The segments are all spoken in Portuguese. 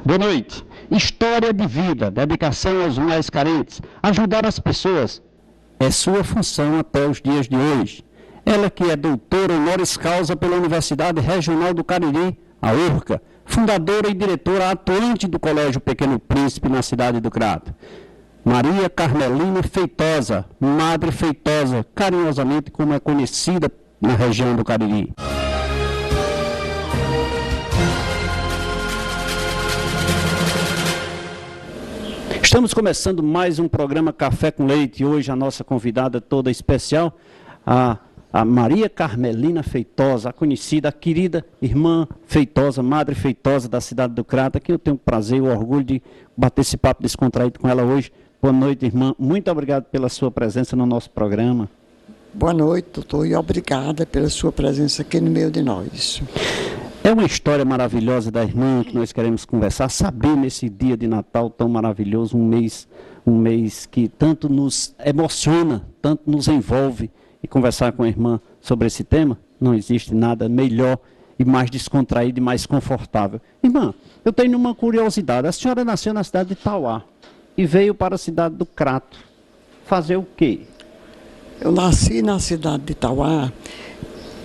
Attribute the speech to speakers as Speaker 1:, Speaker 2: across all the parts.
Speaker 1: Boa noite. História de vida, dedicação aos mais carentes, ajudar as pessoas é sua função até os dias de hoje. Ela que é doutora honoris causa pela Universidade Regional do Cariri, a URCA, fundadora e diretora atuante do Colégio Pequeno Príncipe na cidade do Crato. Maria Carmelina Feitosa, Madre Feitosa, carinhosamente como é conhecida na região do Cariri. Estamos começando mais um programa Café com Leite. Hoje a nossa convidada toda especial, a Maria Carmelina Feitosa, a conhecida, a querida irmã Feitosa, Madre Feitosa da cidade do Crato, que eu tenho o prazer e o orgulho de bater esse papo descontraído com ela hoje. Boa noite, irmã. Muito obrigado pela sua presença no nosso programa.
Speaker 2: Boa noite, doutor, e obrigada pela sua presença aqui no meio de nós.
Speaker 1: É uma história maravilhosa da irmã que nós queremos conversar, saber nesse dia de Natal tão maravilhoso, um mês que tanto nos emociona, tanto nos envolve, e conversar com a irmã sobre esse tema, não existe nada melhor e mais descontraído e mais confortável. Irmã, eu tenho uma curiosidade, a senhora nasceu na cidade de Itauá e veio para a cidade do Crato fazer o quê?
Speaker 2: Eu nasci na cidade de Itauá,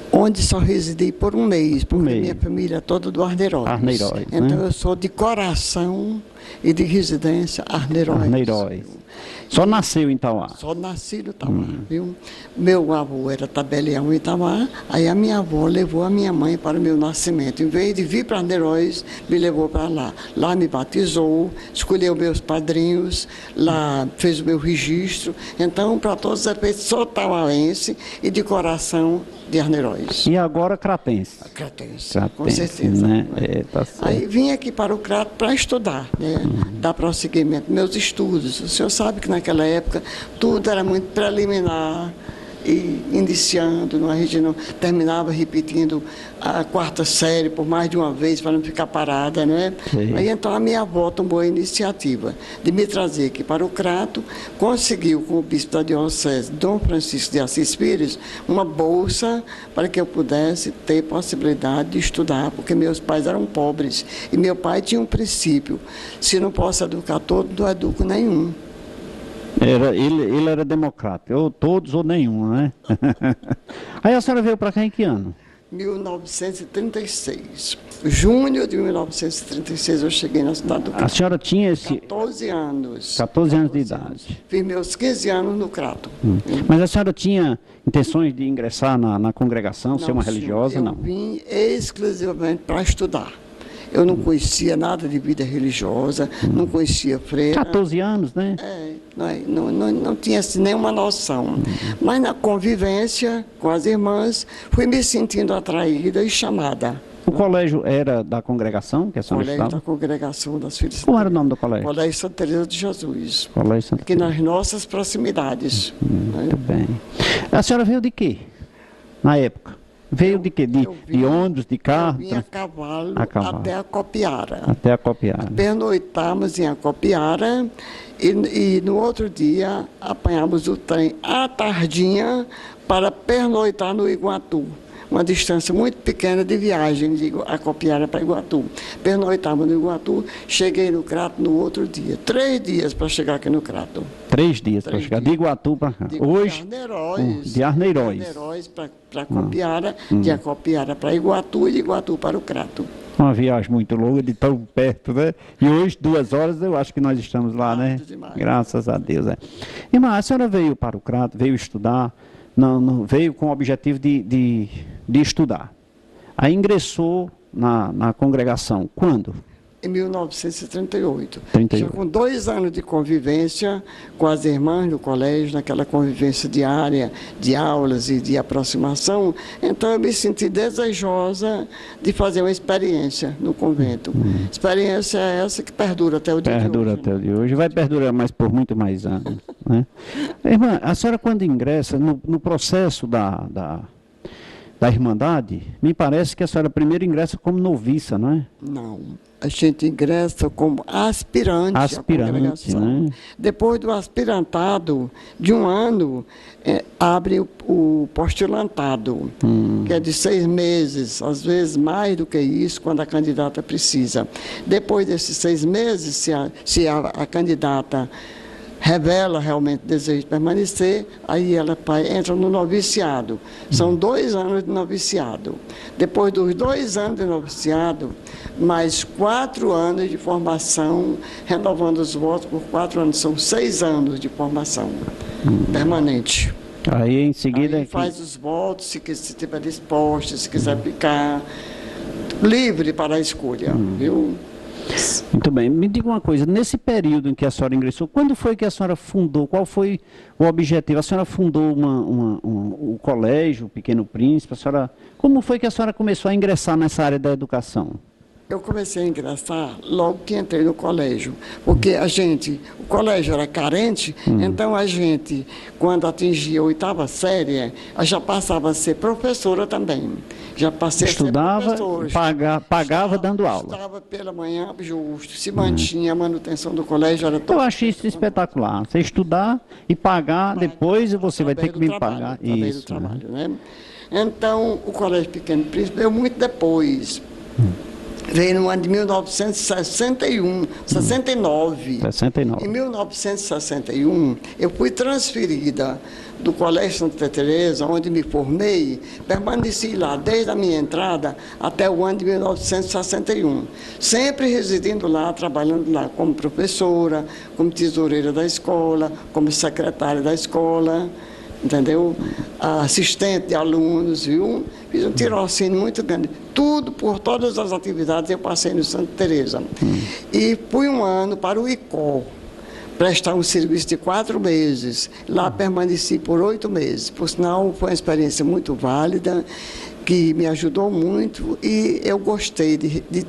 Speaker 2: onde só residi por um mês, porque minha família é toda do Arneiroz.
Speaker 1: Arneiroz,
Speaker 2: então
Speaker 1: né?
Speaker 2: Eu sou de coração e de residência Arneiroz.
Speaker 1: Arneiroz. Só nasceu em Itauá?
Speaker 2: Só nasci no Itauá, viu? Meu avô era tabelião em Itauá, aí a minha avó levou a minha mãe para o meu nascimento. Em vez de vir para Arneiroz, me levou para lá. Lá me batizou, escolheu meus padrinhos, lá fez o meu registro. Então, para todos os efeitos, sou tauaense e de coração de Arneiroz.
Speaker 1: E agora cratense?
Speaker 2: Cratense, com certeza.
Speaker 1: Né? Tá certo.
Speaker 2: Aí vim aqui para o Crato para estudar, né? Dar prosseguimento meus estudos. O senhor sabe que naquela época tudo era muito preliminar e iniciando, a gente não terminava repetindo a quarta série por mais de uma vez para não ficar parada, né? Aí então a minha avó tomou a iniciativa de me trazer aqui para o Crato, conseguiu com o bispo da diocese, Dom Francisco de Assis Pires, uma bolsa para que eu pudesse ter possibilidade de estudar, porque meus pais eram pobres e meu pai tinha um princípio: se não posso educar todo, não educo nenhum.
Speaker 1: Ele era democrata, ou todos ou nenhum, né? Aí a senhora veio para cá em que ano?
Speaker 2: 1936. Junho de 1936 eu cheguei na cidade do Crato.
Speaker 1: A senhora tinha
Speaker 2: 14 anos.
Speaker 1: 14 anos de idade.
Speaker 2: Fiz meus 15 anos no Crato.
Speaker 1: Mas a senhora tinha intenções de ingressar na congregação,
Speaker 2: não,
Speaker 1: ser uma religiosa?
Speaker 2: Eu vim exclusivamente para estudar. Eu não conhecia nada de vida religiosa, não conhecia freira.
Speaker 1: 14 anos, né?
Speaker 2: Não tinha assim, nenhuma noção. Mas na convivência com as irmãs, fui me sentindo atraída e chamada.
Speaker 1: O colégio era da congregação que a senhora
Speaker 2: Colégio
Speaker 1: estava?
Speaker 2: da Congregação das Filhas.
Speaker 1: Qual era o nome do colégio?
Speaker 2: Colégio Santa Teresa de Jesus.
Speaker 1: Colégio Santa
Speaker 2: Aqui
Speaker 1: Teresa.
Speaker 2: nas nossas proximidades.
Speaker 1: Muito bem. A senhora veio de quê? Na época? Veio de quê? De ônibus, de carro?
Speaker 2: Eu vim a cavalo até a Copiara.
Speaker 1: Até a Copiara.
Speaker 2: Pernoitamos em Acopiara e no outro dia apanhamos o trem à tardinha para pernoitar no Iguatu. Uma distância muito pequena de viagem de Acopiara para Iguatu. Pernoitamos no Iguatu, cheguei no Crato no outro dia. 3 dias para chegar aqui no Crato.
Speaker 1: 3 dias para chegar, de Iguatu para cá. Hoje,
Speaker 2: de Arneiroz.
Speaker 1: De Arneiroz
Speaker 2: para Acopiara, de Acopiara para Iguatu e de Iguatu para o Crato.
Speaker 1: Uma viagem muito longa, de tão perto, né? E hoje, 2 horas, eu acho que nós estamos lá, né?
Speaker 2: Demais.
Speaker 1: Graças a Deus, né? Irmã, a senhora veio para o Crato, veio estudar, não veio com o objetivo de estudar. Aí ingressou na congregação. Quando?
Speaker 2: Em 1938.
Speaker 1: 38.
Speaker 2: Já com 2 anos de convivência com as irmãs no colégio, naquela convivência diária, de aulas e de aproximação, então eu me senti desejosa de fazer uma experiência no convento. Experiência essa que perdura até o dia de hoje.
Speaker 1: Perdura até o dia de hoje. Vai perdurar mais por muito mais anos. Né? Irmã, a senhora quando ingressa no processo da Irmandade, me parece que a senhora primeiro ingressa como noviça, não é?
Speaker 2: Não. a gente ingressa como aspirante,
Speaker 1: Aspirante,
Speaker 2: à congregação.
Speaker 1: né?
Speaker 2: Depois do aspirantado, de um ano, abre o postulantado, que é de 6 meses, às vezes mais do que isso, quando a candidata precisa. Depois desses 6 meses, se a candidata revela realmente desejo de permanecer, aí ela entra no noviciado. São 2 anos de noviciado. Depois dos 2 anos de noviciado, mais 4 anos de formação, renovando os votos por 4 anos. São 6 anos de formação permanente.
Speaker 1: Aí em seguida...
Speaker 2: Aí faz os votos, se estiver disposto, se quiser ficar livre para a escolha, viu?
Speaker 1: Muito bem. Me diga uma coisa, nesse período em que a senhora ingressou, quando foi que a senhora fundou, qual foi o objetivo? A senhora fundou o colégio, o Pequeno Príncipe, como foi que a senhora começou a ingressar nessa área da educação?
Speaker 2: Eu comecei a ingressar logo que entrei no colégio, porque o colégio era carente, então a gente, quando atingia a 8ª série, já passava a ser professora também. Já passei
Speaker 1: Estudava,
Speaker 2: a ser professora.
Speaker 1: pagava dando aula.
Speaker 2: Estava pela manhã, justo, se mantinha a manutenção do colégio. Era
Speaker 1: Eu acho isso espetacular. Você estudar e pagar, depois você vai ter que me pagar.
Speaker 2: Isso, do trabalho, né? Então, o Colégio Pequeno Príncipe veio muito depois. Veio no ano de 1969.
Speaker 1: 69.
Speaker 2: Em 1961, eu fui transferida do Colégio Santa Teresa, onde me formei, permaneci lá desde a minha entrada até o ano de 1961. Sempre residindo lá, trabalhando lá como professora, como tesoureira da escola, como secretária da escola, entendeu? Assistente de alunos, viu? Fiz um tirocínio muito grande. Tudo, por todas as atividades, eu passei no Santa Teresa. E fui um ano para o ICOL, prestar um serviço de 4 meses. Lá permaneci por 8 meses. Por sinal, foi uma experiência muito válida, que me ajudou muito e eu gostei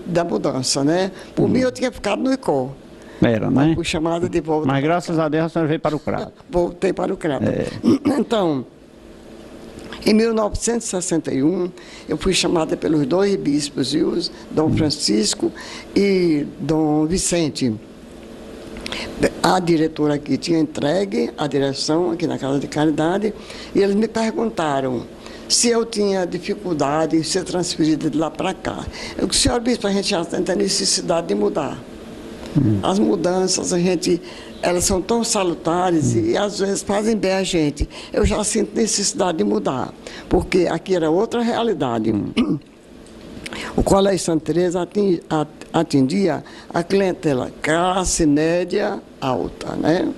Speaker 2: da mudança, né? Por mim, eu tinha ficado no ICOL.
Speaker 1: Era, né?
Speaker 2: Fui chamada de volta.
Speaker 1: Mas graças a Deus a senhora veio para o Crato.
Speaker 2: Voltei para o Crato. Então, em 1961, eu fui chamada pelos 2 bispos, Dom Francisco e Dom Vicente. A diretora aqui tinha entregue a direção aqui na Casa de Caridade e eles me perguntaram se eu tinha dificuldade em ser transferida de lá para cá. Eu disse, senhor bispo, a gente já tem a necessidade de mudar. As mudanças, elas são tão salutares e às vezes fazem bem a gente. Eu já sinto necessidade de mudar, porque aqui era outra realidade. O Colégio Santa Teresa atendia a clientela classe média alta, né?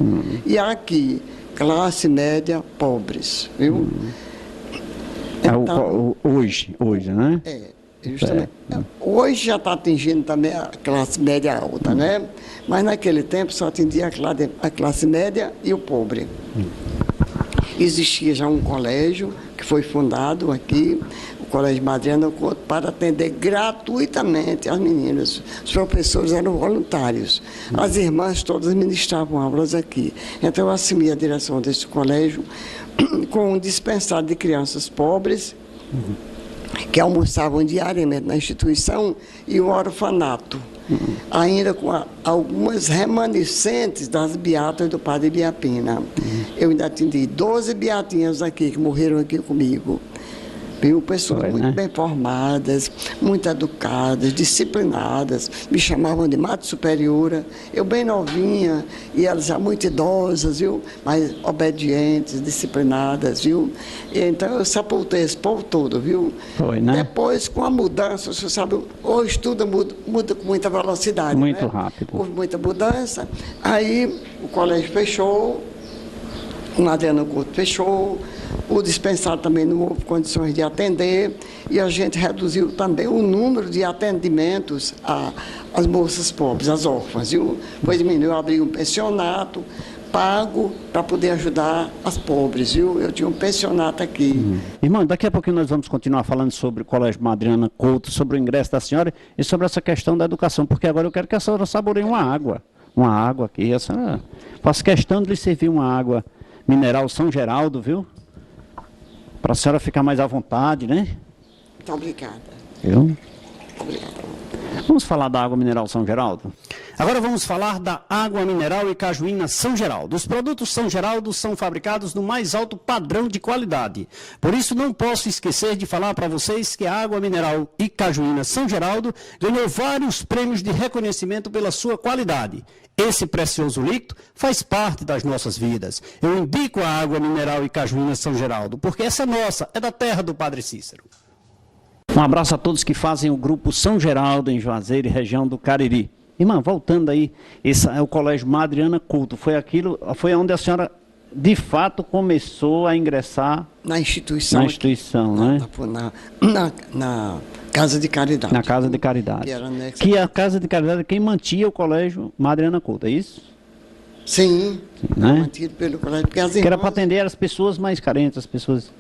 Speaker 2: E aqui, classe média pobres, viu?
Speaker 1: Então, hoje, né?
Speaker 2: Justamente. Hoje já está atingindo também a classe média alta, né? Mas naquele tempo só atendia a classe média e o pobre. Existia já um colégio que foi fundado aqui, o Colégio Madriana Couto, para atender gratuitamente as meninas. Os professores eram voluntários. As irmãs todas ministravam aulas aqui. Então eu assumi a direção desse colégio com um dispensado de crianças pobres, que almoçavam diariamente na instituição, e um orfanato, ainda com algumas remanescentes das beatas do padre Biapina. Eu ainda atendi 12 beatinhas aqui, que morreram aqui comigo. Viu? Pessoas muito bem formadas, muito educadas, disciplinadas, me chamavam de Mata Superiora, eu bem novinha, e elas já muito idosas, viu? Mas obedientes, disciplinadas, viu? E então eu sepultei esse povo todo, viu?
Speaker 1: Foi, né?
Speaker 2: Depois, com a mudança, você sabe, hoje tudo muda com muita velocidade,
Speaker 1: muito
Speaker 2: né?
Speaker 1: rápido.
Speaker 2: Houve muita mudança, aí o colégio fechou, o Madriana Couto fechou, o dispensado também não houve condições de atender, e a gente reduziu também o número de atendimentos às moças pobres, às órfãs, viu? Foi diminuiu, abri um pensionato pago para poder ajudar as pobres, viu? Eu tinha um pensionato aqui.
Speaker 1: Irmão, daqui a pouquinho nós vamos continuar falando sobre o Colégio Madriana Couto, sobre o ingresso da senhora e sobre essa questão da educação, porque agora eu quero que a senhora saboreie uma água aqui. A senhora, faço questão de lhe servir uma água mineral São Geraldo, viu? Para a senhora ficar mais à vontade, né?
Speaker 2: Muito obrigada.
Speaker 1: Viu?
Speaker 2: Obrigada.
Speaker 1: Vamos falar da água mineral São Geraldo? Agora vamos falar da água mineral e cajuína São Geraldo. Os produtos São Geraldo são fabricados no mais alto padrão de qualidade. Por isso não posso esquecer de falar para vocês que a água mineral e cajuína São Geraldo ganhou vários prêmios de reconhecimento pela sua qualidade. Esse precioso líquido faz parte das nossas vidas. Eu indico a água mineral e cajuína São Geraldo, porque essa é nossa, é da terra do Padre Cícero. Um abraço a todos que fazem o grupo São Geraldo em Juazeiro e região do Cariri. Irmã, voltando aí, esse é o Colégio Madriana Couto. Foi onde a senhora, de fato, começou a ingressar
Speaker 2: na instituição.
Speaker 1: Na instituição, né?
Speaker 2: Na Casa de Caridade.
Speaker 1: Na Casa de Caridade. Que a Casa de Caridade é quem mantinha o Colégio Madriana Couto, é isso?
Speaker 2: Sim,
Speaker 1: né?
Speaker 2: mantido pelo colégio. Porque as irmãs...
Speaker 1: Que era para atender as pessoas mais carentes, as pessoas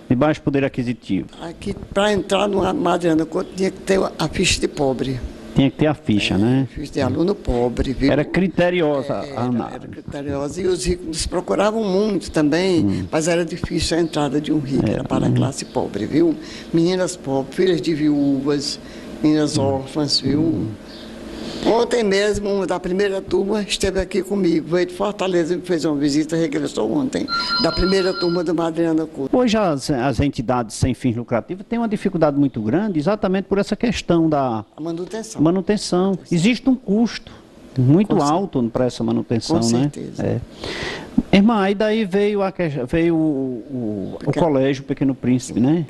Speaker 1: de baixo poder aquisitivo.
Speaker 2: Aqui, para entrar no Madriana Couto, tinha que ter a ficha de pobre.
Speaker 1: Tinha que ter a ficha, né?
Speaker 2: Ficha de aluno pobre, viu?
Speaker 1: Era criteriosa a ANAR.
Speaker 2: Era criteriosa. E os ricos procuravam muito também, mas era difícil a entrada de um rico, era para a classe pobre, viu? Meninas pobres, filhas de viúvas, meninas órfãs, viu? Ontem mesmo, uma da primeira turma esteve aqui comigo, veio de Fortaleza, me fez uma visita, regressou ontem, da primeira turma do Madriana Couto.
Speaker 1: Hoje as entidades sem fins lucrativos têm uma dificuldade muito grande, exatamente por essa questão da manutenção. Existe um custo muito alto para essa manutenção,
Speaker 2: com
Speaker 1: né?
Speaker 2: certeza.
Speaker 1: É. Irmã, aí daí veio o Colégio Pequeno Príncipe, né?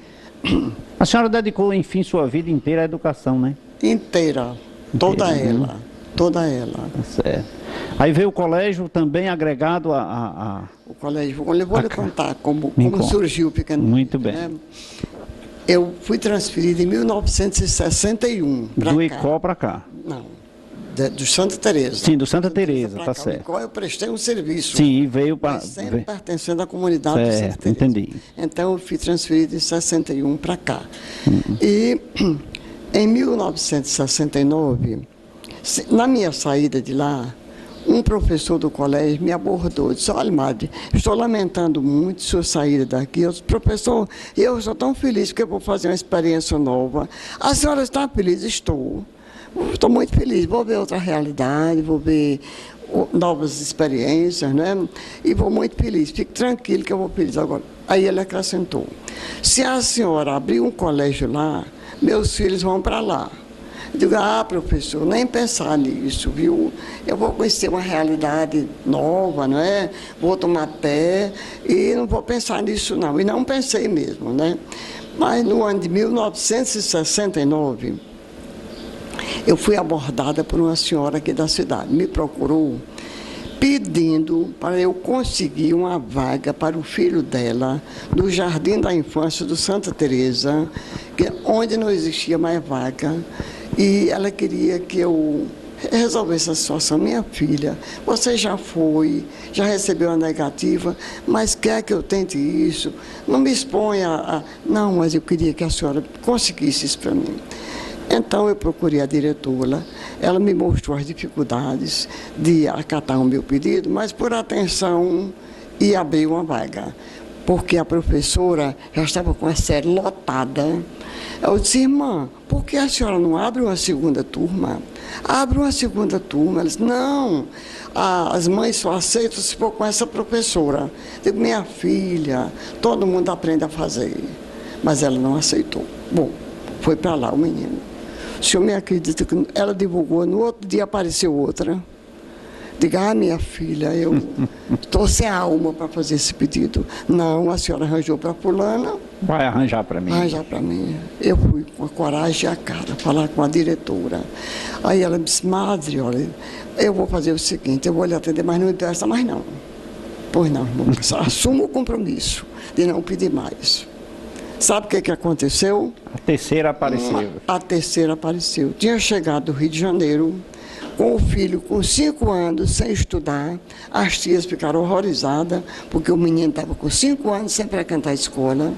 Speaker 1: A senhora dedicou, enfim, sua vida inteira à educação, né?
Speaker 2: Inteira. Toda ela.
Speaker 1: Certo. Aí veio o colégio também agregado
Speaker 2: O colégio, eu vou lhe contar como surgiu o Pequeno.
Speaker 1: Muito bem.
Speaker 2: Né? Eu fui transferido em 1961 para cá.
Speaker 1: Do ICO para cá?
Speaker 2: Não, do Santa Teresa.
Speaker 1: Sim, do Santa Teresa, tá certo.
Speaker 2: O ICO eu prestei um serviço.
Speaker 1: Sim, veio para...
Speaker 2: sempre pertencendo à comunidade do Santa Teresa.
Speaker 1: Entendi.
Speaker 2: Então eu fui transferido em 61 para cá. E... Em 1969, na minha saída de lá, um professor do colégio me abordou e disse: olha, madre, estou lamentando muito sua saída daqui. Eu disse: professor, eu estou tão feliz porque eu vou fazer uma experiência nova. A senhora está feliz? Estou muito feliz, vou ver outra realidade, vou ver novas experiências, né? E vou muito feliz, fique tranquilo que eu vou feliz agora. Aí ele acrescentou: se a senhora abrir um colégio lá, meus filhos vão para lá. Eu digo: ah, professor, nem pensar nisso, viu? Eu vou conhecer uma realidade nova, não é? Vou tomar pé e não vou pensar nisso, não. E não pensei mesmo, né? Mas no ano de 1969, eu fui abordada por uma senhora aqui da cidade. Me procurou pedindo para eu conseguir uma vaga para o filho dela no Jardim da Infância do Santa Teresa, onde não existia mais vaga, e ela queria que eu resolvesse a situação. Minha filha, você já foi, já recebeu a negativa, mas quer que eu tente isso? Não me exponha a... Não, mas eu queria que a senhora conseguisse isso para mim. Então eu procurei a diretora, ela me mostrou as dificuldades de acatar o meu pedido, mas por atenção e abriu uma vaga, porque a professora já estava com a série lotada. Eu disse: irmã, por que a senhora não abre uma segunda turma? Abre uma segunda turma. Ela disse: não, as mães só aceitam se for com essa professora. Eu digo: minha filha, todo mundo aprende a fazer. Mas ela não aceitou. Bom, foi para lá o menino. O senhor me acredita que ela divulgou, no outro dia apareceu outra. Diga: ah, minha filha, eu estou sem alma para fazer esse pedido. Não, a senhora arranjou para fulana.
Speaker 1: Vai arranjar para mim.
Speaker 2: Arranjar para mim. Eu fui com a coragem e a cara falar com a diretora. Aí ela me disse: madre, olha, eu vou fazer o seguinte, eu vou lhe atender, mas não me peça mais não. Pois não, irmão, assumo o compromisso de não pedir mais. Sabe o que aconteceu?
Speaker 1: A terceira apareceu.
Speaker 2: A terceira apareceu. Tinha chegado do Rio de Janeiro, com o filho com 5 anos, sem estudar. As tias ficaram horrorizadas, porque o menino estava com 5 anos sem frequentar a escola.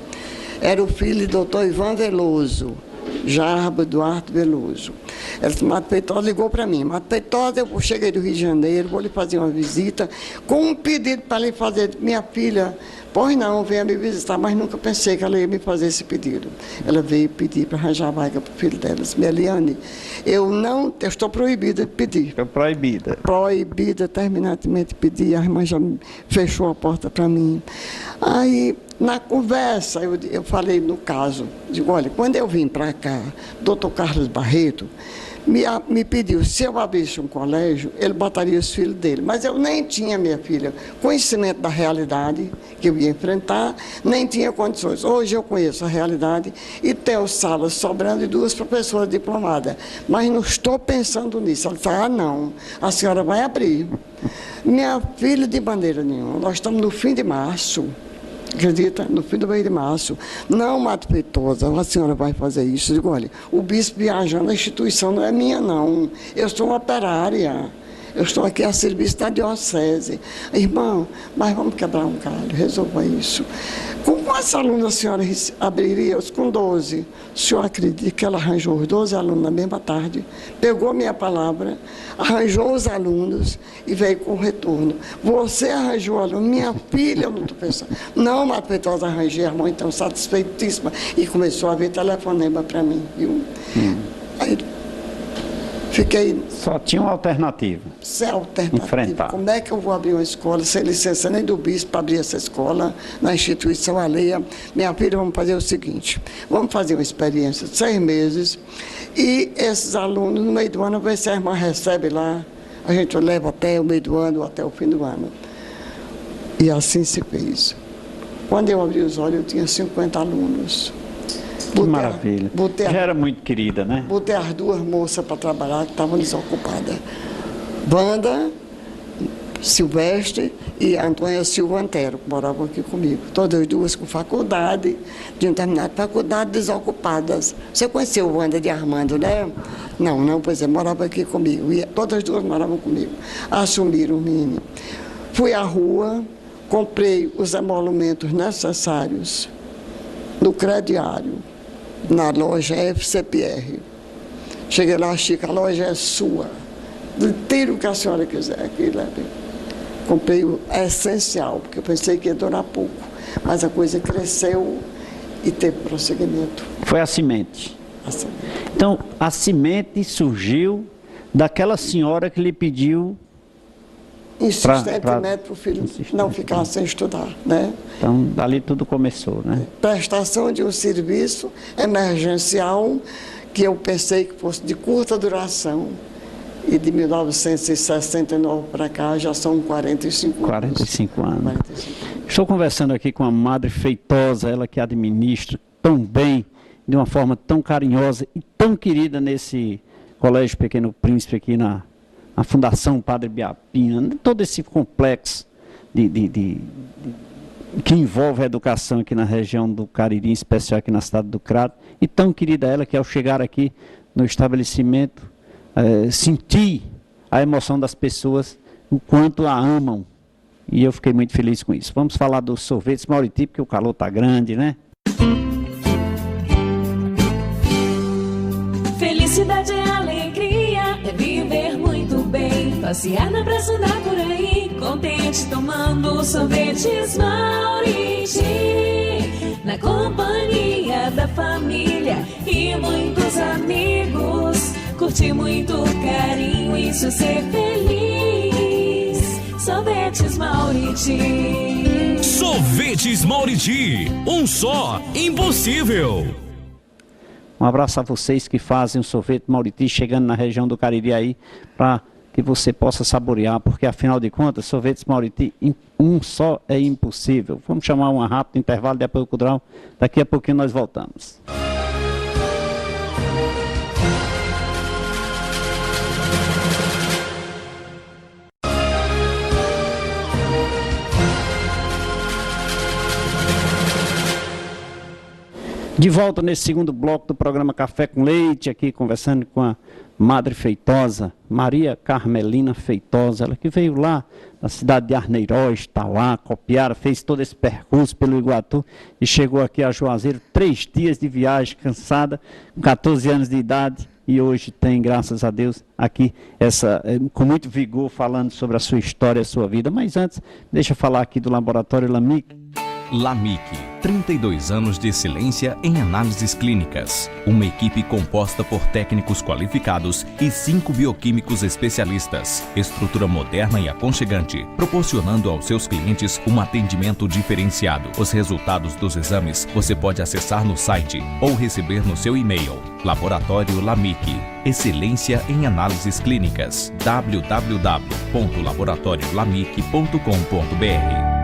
Speaker 2: Era o filho do doutor Ivan Veloso, Jarba Duarte Veloso. Ela disse, Mato Peitosa ligou para mim. Mato Peitosa, eu cheguei do Rio de Janeiro, vou lhe fazer uma visita com um pedido para lhe fazer. Minha filha, pois não, venha me visitar, mas nunca pensei que ela ia me fazer esse pedido. Ela veio pedir para arranjar vaga para o filho dela. Disse, Meliane, eu estou proibida de pedir.
Speaker 1: Estou proibida.
Speaker 2: Proibida, terminantemente de pedir. A irmã já fechou a porta para mim. Aí, na conversa, eu falei no caso, digo, olha, quando eu vim para cá, doutor Carlos Barreto me pediu, se eu abrisse um colégio, ele botaria os filhos dele. Mas eu nem tinha, minha filha, conhecimento da realidade que eu ia enfrentar, nem tinha condições. Hoje eu conheço a realidade e tenho salas sobrando e 2 professoras diplomadas. Mas não estou pensando nisso. Ela disse, não, a senhora vai abrir. Minha filha, de maneira nenhuma, nós estamos no fim de março. Acredita? No fim do mês de março. Não, Mato Peitosa, a senhora vai fazer isso. Eu digo, olha, o bispo viajando, a instituição não é minha, não. Eu sou uma operária. Eu estou aqui a serviço da diocese. Irmão, mas vamos quebrar um galho, resolva isso. Com quantos alunos a senhora abriria? Com 12. O senhor acredita que ela arranjou os 12 alunos na mesma tarde, pegou minha palavra, arranjou os alunos e veio com o retorno. Você arranjou aluno, minha filha, eu não estou pensando. Não, Mato Peitosa, arranjei, irmão, então satisfeitíssima. E começou a vir telefonema para mim, viu? Aí, fiquei...
Speaker 1: Só tinha uma alternativa.
Speaker 2: Sem alternativa.
Speaker 1: Enfrentar.
Speaker 2: Como é que eu vou abrir uma escola sem licença nem do bispo para abrir essa escola na instituição alheia? Minha filha, vamos fazer o seguinte, vamos fazer uma experiência de 6 meses e esses alunos, no meio do ano, ver se a irmã recebe lá, a gente leva até o meio do ano, até o fim do ano. E assim se fez. Quando eu abri os olhos, eu tinha 50 alunos.
Speaker 1: Que maravilha. Já era muito querida, né?
Speaker 2: Botei as 2 moças para trabalhar que estavam desocupadas. Wanda Silvestre e Antônia Silva Antero, que moravam aqui comigo. Todas as 2 com faculdade, de terminado faculdade, desocupadas. Você conheceu Wanda de Armando, né? Não, pois é, morava aqui comigo. E todas as 2 moravam comigo. Assumiram o menino. Fui à rua, comprei os emolumentos necessários no crediário, na loja FCPR. Cheguei lá, Chica, a loja é sua. Tira o que a senhora quiser aqui, leve. Comprei o essencial, porque eu pensei que ia durar pouco. Mas a coisa cresceu e teve prosseguimento.
Speaker 1: Foi a semente.
Speaker 2: A semente.
Speaker 1: Então, a semente surgiu daquela senhora que lhe pediu...
Speaker 2: Insistentemente para o filho não ficar sem estudar, né?
Speaker 1: Então, dali tudo começou, né?
Speaker 2: Prestação de um serviço emergencial que eu pensei que fosse de curta duração. E de 1969 para cá já são 45 anos.
Speaker 1: 45 anos.
Speaker 2: 45 anos.
Speaker 1: Estou conversando aqui com a Madre Feitosa, ela que administra tão bem, de uma forma tão carinhosa e tão querida nesse Colégio Pequeno Príncipe aqui na Fundação Padre Biapina, todo esse complexo que envolve a educação aqui na região do Cariri, em especial aqui na cidade do Crato, e tão querida ela que ao chegar aqui no estabelecimento, senti a emoção das pessoas, o quanto a amam, e eu fiquei muito feliz com isso. Vamos falar dos sorvetes Mauriti, porque o calor está grande, né?
Speaker 3: Felicidade é alegria, é viver muito bem, passear na praça, andar por aí, contente tomando sorvetes Mauriti, na companhia da família e muitos amigos, curtir muito carinho, isso ser feliz. Sorvetes Mauriti.
Speaker 4: Sorvetes Mauriti, um só, impossível.
Speaker 1: Um abraço a vocês que fazem o sorvete Mauriti, chegando na região do Cariri aí, para que você possa saborear, porque afinal de contas, sorvetes Mauriti, um só é impossível. Vamos chamar um rápido intervalo de apoio cultural, daqui a pouquinho nós voltamos. De volta nesse segundo bloco do programa Café com Leite, aqui conversando com a Madre Feitosa, Maria Carmelina Feitosa, ela que veio lá da cidade de Arneiroz, Tauá, Copiara, fez todo esse percurso pelo Iguatu e chegou aqui a Juazeiro, 3 dias de viagem, cansada, com 14 anos de idade, e hoje tem, graças a Deus, aqui com muito vigor, falando sobre a sua história, a sua vida. Mas antes, deixa eu falar aqui do Laboratório LAMIC.
Speaker 5: LAMIC, 32 anos de excelência em análises clínicas. Uma equipe composta por técnicos qualificados e 5 bioquímicos especialistas. Estrutura moderna e aconchegante, proporcionando aos seus clientes um atendimento diferenciado. Os resultados dos exames você pode acessar no site ou receber no seu e-mail. Laboratório LAMIC, excelência em análises clínicas. www.laboratoriolamic.com.br.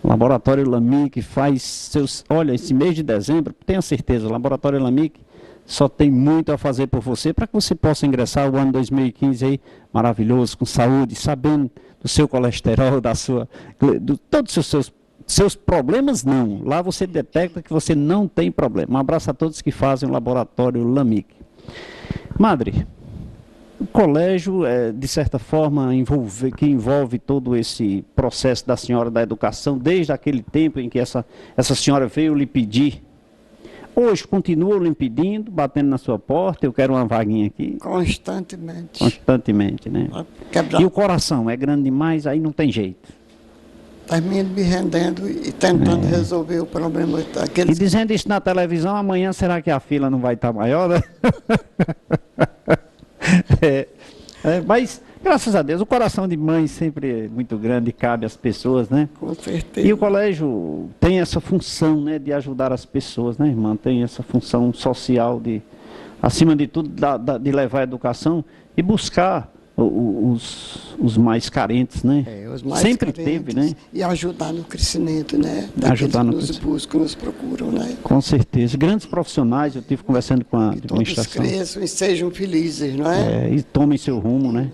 Speaker 1: Laboratório LAMIC faz seus... Olha, esse mês de dezembro, tenha certeza, o Laboratório LAMIC só tem muito a fazer por você, para que você possa ingressar o ano 2015 aí, maravilhoso, com saúde, sabendo do seu colesterol, todos os seus problemas, não. Lá você detecta que você não tem problema. Um abraço a todos que fazem o Laboratório LAMIC. Madre, o colégio, de certa forma, que envolve todo esse processo da senhora da educação, desde aquele tempo em que essa senhora veio lhe pedir. Hoje continua lhe pedindo, batendo na sua porta, eu quero uma vaguinha aqui.
Speaker 2: Constantemente.
Speaker 1: Constantemente, né? E o coração é grande demais, aí não tem jeito.
Speaker 2: Termino me rendendo e tentando resolver o problema daqueles...
Speaker 1: E dizendo isso na televisão, amanhã será que a fila não vai estar maior, né? Mas, graças a Deus, o coração de mãe sempre é muito grande e cabe às pessoas, né?
Speaker 2: Com certeza.
Speaker 1: E o colégio tem essa função, né, de ajudar as pessoas, né, irmã? Tem essa função social de, acima de tudo, de levar a educação e buscar os mais carentes, né?
Speaker 2: Os mais
Speaker 1: sempre
Speaker 2: carentes,
Speaker 1: teve, né?
Speaker 2: E ajudar no crescimento, né?
Speaker 1: Ajudar no
Speaker 2: que nos buscam, nos procuram, né?
Speaker 1: Com certeza. Grandes profissionais, eu estive conversando com a administração.
Speaker 2: Todos cresçam e sejam felizes, não é?
Speaker 1: E tomem seu rumo, né?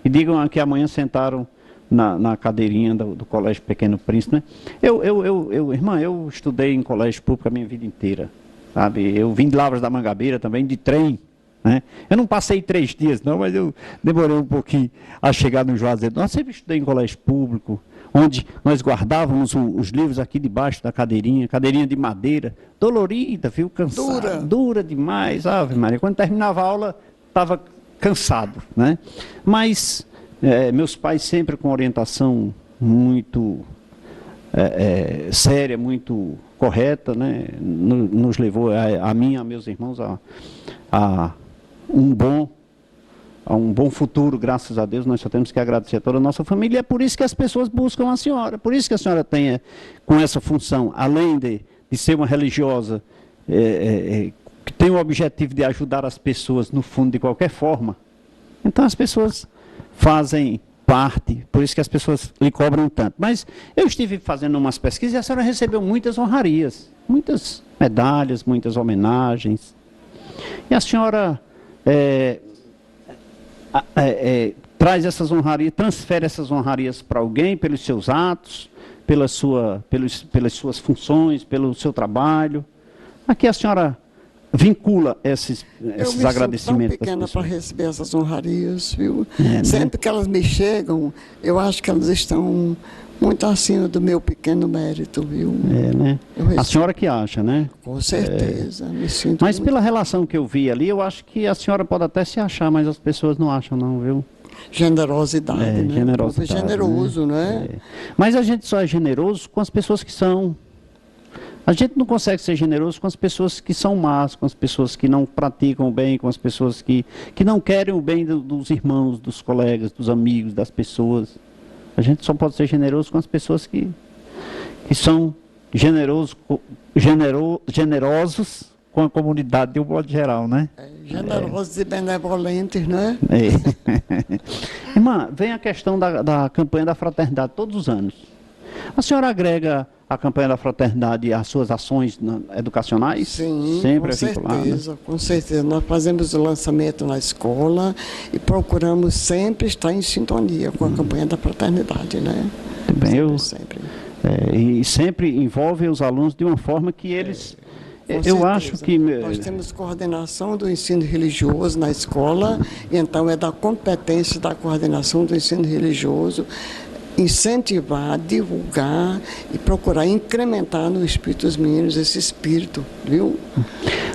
Speaker 1: E digam que amanhã sentaram na cadeirinha do Colégio Pequeno Príncipe, né? Irmã, eu estudei em colégio público a minha vida inteira, sabe? Eu vim de Lavras da Mangabeira também, de trem, né? Eu não passei 3 dias não, mas eu demorei um pouquinho a chegar no Juazeiro. Nós sempre estudei em colégio público, onde nós guardávamos os livros aqui debaixo da cadeirinha de madeira, dolorida, viu? Cansada, dura demais, Ave Maria. Quando terminava a aula, estava cansado, né? Mas meus pais sempre com orientação muito séria, muito correta, né? Nos levou a mim e a meus irmãos a um bom futuro, graças a Deus. Nós só temos que agradecer a toda a nossa família. É por isso que as pessoas buscam a senhora, por isso que a senhora tem com essa função, além de ser uma religiosa, que tem o objetivo de ajudar as pessoas, no fundo, de qualquer forma. Então as pessoas fazem parte, por isso que as pessoas lhe cobram tanto. Mas eu estive fazendo umas pesquisas e a senhora recebeu muitas honrarias, muitas medalhas, muitas homenagens. E a senhora traz essas honrarias, transfere essas honrarias para alguém pelos seus atos, pelas suas funções, pelo seu trabalho. Aqui a senhora vincula esses agradecimentos.
Speaker 2: Eu pequena para receber essas honrarias, viu? Sempre que elas me chegam, eu acho que elas estão muito acima do meu pequeno mérito, viu?
Speaker 1: Né? A senhora que acha, né?
Speaker 2: Com certeza, me sinto
Speaker 1: Mas
Speaker 2: muito...
Speaker 1: pela relação que eu vi ali, eu acho que a senhora pode até se achar, mas as pessoas não acham não, viu?
Speaker 2: Generosidade, né?
Speaker 1: Generosidade,
Speaker 2: generoso, né?
Speaker 1: Mas a gente só é generoso com as pessoas que são... A gente não consegue ser generoso com as pessoas que são más, com as pessoas que não praticam o bem, com as pessoas que não querem o bem dos irmãos, dos colegas, dos amigos, das pessoas. A gente só pode ser generoso com as pessoas que são generosos com a comunidade de um modo geral, né?
Speaker 2: Generosos e benevolentes, né?
Speaker 1: Irmã, vem a questão da campanha da fraternidade todos os anos. A senhora agrega a campanha da fraternidade às suas ações educacionais?
Speaker 2: Sim,
Speaker 1: sempre
Speaker 2: com certeza. Nós fazemos o lançamento na escola e procuramos sempre estar em sintonia com a campanha da fraternidade, né?
Speaker 1: Bem,
Speaker 2: sempre.
Speaker 1: E sempre envolve os alunos de uma forma que eles...
Speaker 2: Com
Speaker 1: eu
Speaker 2: certeza.
Speaker 1: acho que...
Speaker 2: Nós temos coordenação do ensino religioso na escola, então é da competência da coordenação do ensino religioso incentivar, divulgar e procurar incrementar no espírito dos meninos esse espírito, viu?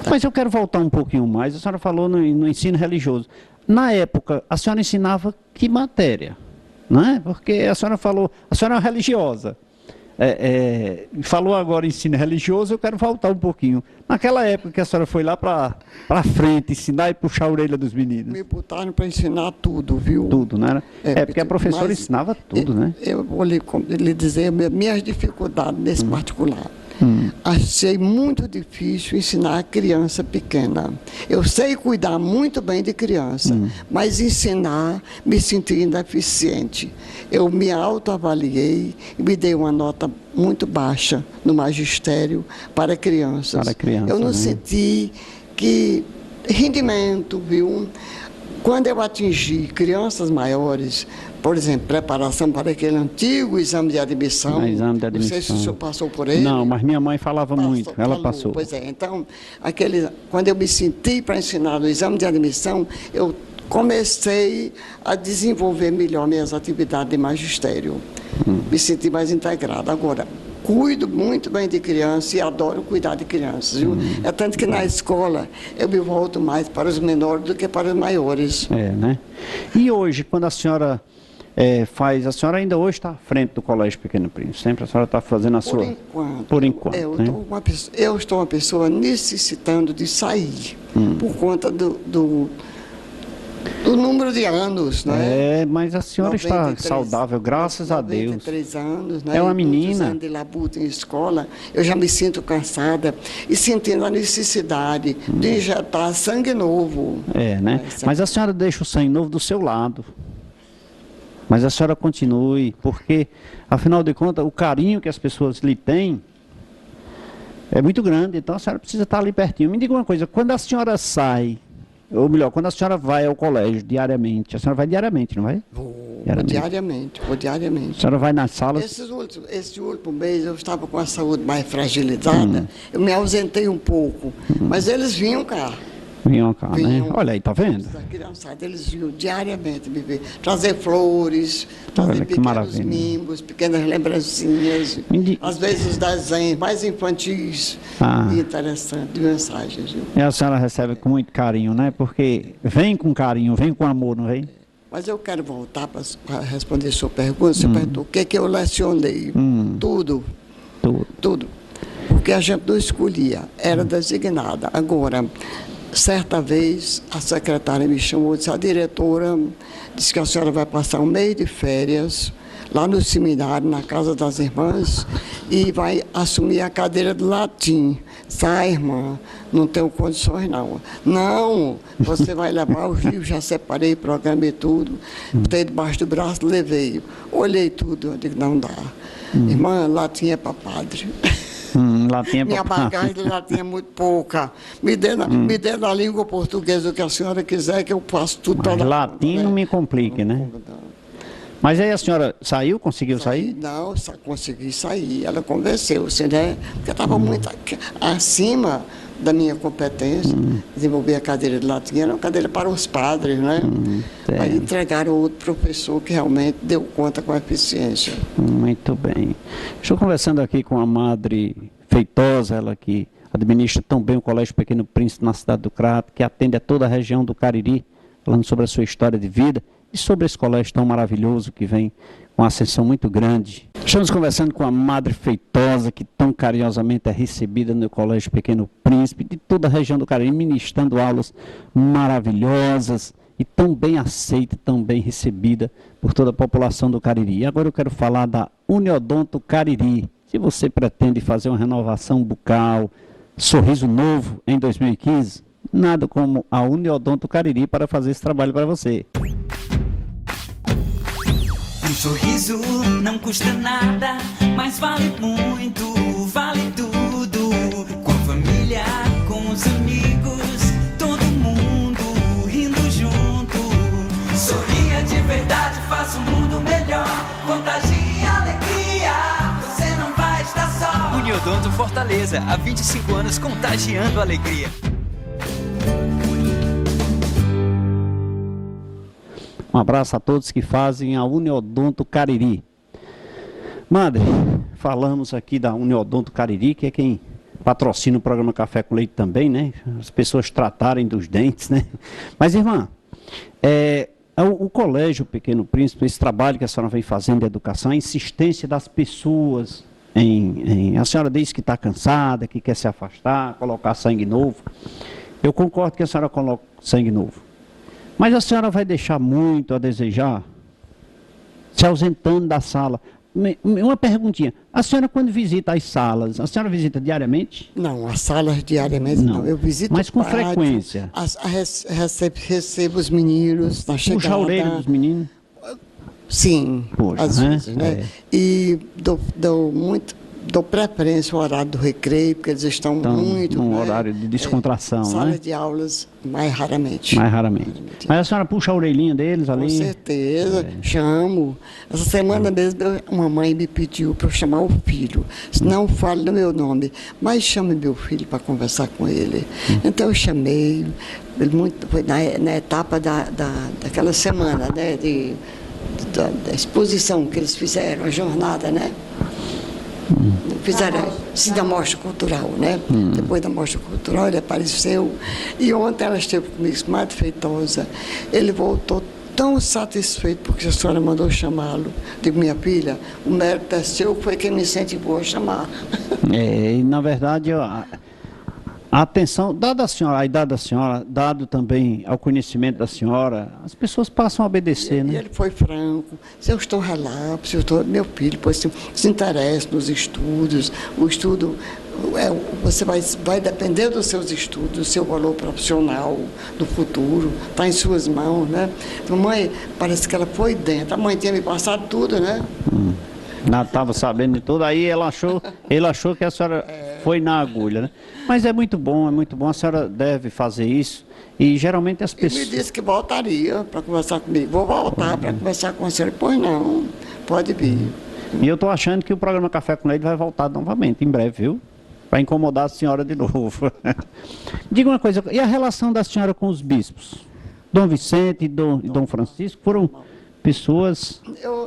Speaker 1: Mas eu quero voltar um pouquinho mais. A senhora falou no ensino religioso. Na época, a senhora ensinava que matéria? Não é? Porque a senhora falou, a senhora é religiosa. Falou agora ensino religioso, eu quero voltar um pouquinho. Naquela época que a senhora foi lá para frente, ensinar e puxar a orelha dos meninos.
Speaker 2: Me botaram para ensinar tudo, viu?
Speaker 1: Tudo, né? Porque a professora ensinava tudo, né?
Speaker 2: Eu vou lhe dizer minhas dificuldades nesse particular. Achei muito difícil ensinar a criança pequena. Eu sei cuidar muito bem de criança, mas ensinar me senti ineficiente. Eu me autoavaliei e me dei uma nota muito baixa no magistério para crianças.
Speaker 1: Para crianças,
Speaker 2: eu não
Speaker 1: né?
Speaker 2: senti que rendimento, viu? Quando eu atingi crianças maiores, por exemplo, preparação para aquele antigo exame de admissão.
Speaker 1: Exame de
Speaker 2: Não sei se o
Speaker 1: admissão.
Speaker 2: senhor passou por ele.
Speaker 1: Não, mas minha mãe falava muito, ela passou.
Speaker 2: Pois é, então, quando eu me senti para ensinar no exame de admissão, eu comecei a desenvolver melhor minhas atividades de magistério. Me senti mais integrado. Agora, cuido muito bem de crianças e adoro cuidar de crianças, viu? É tanto que na escola eu me volto mais para os menores do que para os maiores.
Speaker 1: Né? E hoje, quando a senhora a senhora ainda hoje está à frente do Colégio Pequeno Príncipe, sempre a senhora está fazendo a sua...
Speaker 2: Enquanto.
Speaker 1: Por enquanto.
Speaker 2: Eu estou uma pessoa necessitando de sair, por conta do número de anos, né?
Speaker 1: Mas a senhora está saudável, graças a Deus.
Speaker 2: 93 anos, né?
Speaker 1: É uma menina.
Speaker 2: Anos de labuta em escola, eu já me sinto cansada e sentindo a necessidade de injetar sangue novo.
Speaker 1: Né? Mas a senhora deixa o sangue novo do seu lado. Mas a senhora continue, porque, afinal de contas, o carinho que as pessoas lhe têm é muito grande, então a senhora precisa estar ali pertinho. Me diga uma coisa, quando a senhora sai, ou melhor, quando a senhora vai ao colégio diariamente, a senhora vai diariamente, não vai?
Speaker 2: Vou diariamente.
Speaker 1: A senhora vai nas salas?
Speaker 2: Esse último mês eu estava com a saúde mais fragilizada, eu me ausentei um pouco, mas eles vinham cá.
Speaker 1: Vinham cá, né? Olha aí, tá vendo?
Speaker 2: Da criançada, eles vinham diariamente me ver, trazer flores, trazer
Speaker 1: que
Speaker 2: pequenos
Speaker 1: maravilha.
Speaker 2: mimos, pequenas lembrancinhas, às vezes os desenhos mais infantis e interessantes, de mensagens. Viu?
Speaker 1: E a senhora recebe com muito carinho, né? Porque vem com carinho, vem com amor, não vem?
Speaker 2: Mas eu quero voltar para responder a sua pergunta. Você perguntou o que eu lecionei. Tudo. Porque a gente não escolhia, era designada. Agora, certa vez, a secretária me chamou e disse, a diretora disse que a senhora vai passar um mês de férias lá no seminário, na casa das irmãs, e vai assumir a cadeira de latim. Sai, irmã, não tenho condições não. Não, você vai levar os livros, já separei, programei tudo, botei debaixo do braço, levei. Olhei tudo, eu digo, não dá. Irmã, latim é para padre. Minha bagagem de latim é muito pouca. Me dê na língua portuguesa o que a senhora quiser, que eu faço tudo para
Speaker 1: lá. Latim não me complique, né? Mas aí a senhora saiu, conseguiu sair?
Speaker 2: Não, consegui sair. Ela convenceu-se, né? Porque estava muito acima da minha competência. Desenvolver a cadeira de latim, era uma cadeira para os padres, né? Aí entregaram outro professor que realmente deu conta com eficiência.
Speaker 1: Muito bem. Estou conversando aqui com a Madre Feitosa, ela que administra tão bem o Colégio Pequeno Príncipe na cidade do Crato, que atende a toda a região do Cariri, falando sobre a sua história de vida e sobre esse colégio tão maravilhoso que vem com uma ascensão muito grande. Estamos conversando com a Madre Feitosa, que tão carinhosamente é recebida no Colégio Pequeno Príncipe, de toda a região do Cariri, ministrando aulas maravilhosas e tão bem aceita, tão bem recebida por toda a população do Cariri. E agora eu quero falar da Uniodonto Cariri. Se você pretende fazer uma renovação bucal, sorriso novo em 2015, nada como a Uniodonto Cariri para fazer esse trabalho para você.
Speaker 6: Um sorriso não custa nada, mas vale muito, vale tudo. Com a família, com os amigos, todo mundo rindo junto. Sorria de verdade, faça o mundo melhor. Contagie alegria, você não Uniodonto Fortaleza, há 25 anos contagiando alegria.
Speaker 1: Um abraço a todos que fazem a Uniodonto Cariri. Madre, falamos aqui da Uniodonto Cariri, que é quem patrocina o programa Café com Leite também, né? As pessoas tratarem dos dentes, né? Mas, irmã, o Colégio Pequeno Príncipe, esse trabalho que a senhora vem fazendo de educação, a insistência das pessoas a senhora diz que está cansada, que quer se afastar, colocar sangue novo. Eu concordo que a senhora coloque sangue novo. Mas a senhora vai deixar muito a desejar, se ausentando da sala. Uma perguntinha. A senhora, quando visita as salas, a senhora visita diariamente?
Speaker 2: Não, as salas diariamente não. Eu visito
Speaker 1: mas com
Speaker 2: pátio,
Speaker 1: frequência?
Speaker 2: Recebo os meninos na chegada.
Speaker 1: Puxa a orelha dos meninos?
Speaker 2: Sim,
Speaker 1: poxa,
Speaker 2: às vezes, né? E dou preferência ao horário do recreio, porque eles estão muito...
Speaker 1: num horário de descontração,
Speaker 2: sala
Speaker 1: né?
Speaker 2: de aulas, mais raramente.
Speaker 1: Mais raramente. Mas a senhora puxa a orelhinha deles ali?
Speaker 2: Com certeza, chamo. Essa semana mesmo, uma mãe me pediu para eu chamar o filho. Não fale no meu nome, mas chame meu filho para conversar com ele. Então eu chamei, foi na etapa daquela semana, né? Da exposição que eles fizeram, a jornada, né? Fizeram da mostra cultural, né? Depois da mostra cultural ele apareceu e ontem ela esteve comigo, muito feitosa. Ele voltou tão satisfeito porque a senhora mandou chamá-lo. Digo, minha filha, o mérito é seu, foi quem me incentivou a chamar.
Speaker 1: E na verdade a atenção, dada a idade da senhora, dado também ao conhecimento da senhora, as pessoas passam a obedecer, né?
Speaker 2: E ele foi franco. Se eu estou relapso, meu filho, pois se interessa nos estudos, o estudo, você vai depender dos seus estudos, do seu valor profissional, do futuro, está em suas mãos, né? Mamãe, parece que ela foi dentro, a mãe tinha me passado tudo, né?
Speaker 1: Estava sabendo de tudo, aí ele achou que a senhora foi na agulha, né? Mas é muito bom, a senhora deve fazer isso. E geralmente as pessoas...
Speaker 2: Ele me disse que voltaria para conversar comigo. Vou voltar para conversar com a senhora. Pois não, pode vir.
Speaker 1: E eu estou achando que o programa Café com Leite vai voltar novamente, em breve, viu? Para incomodar a senhora de novo. Diga uma coisa, e a relação da senhora com os bispos? Dom Vicente e Dom Francisco foram pessoas...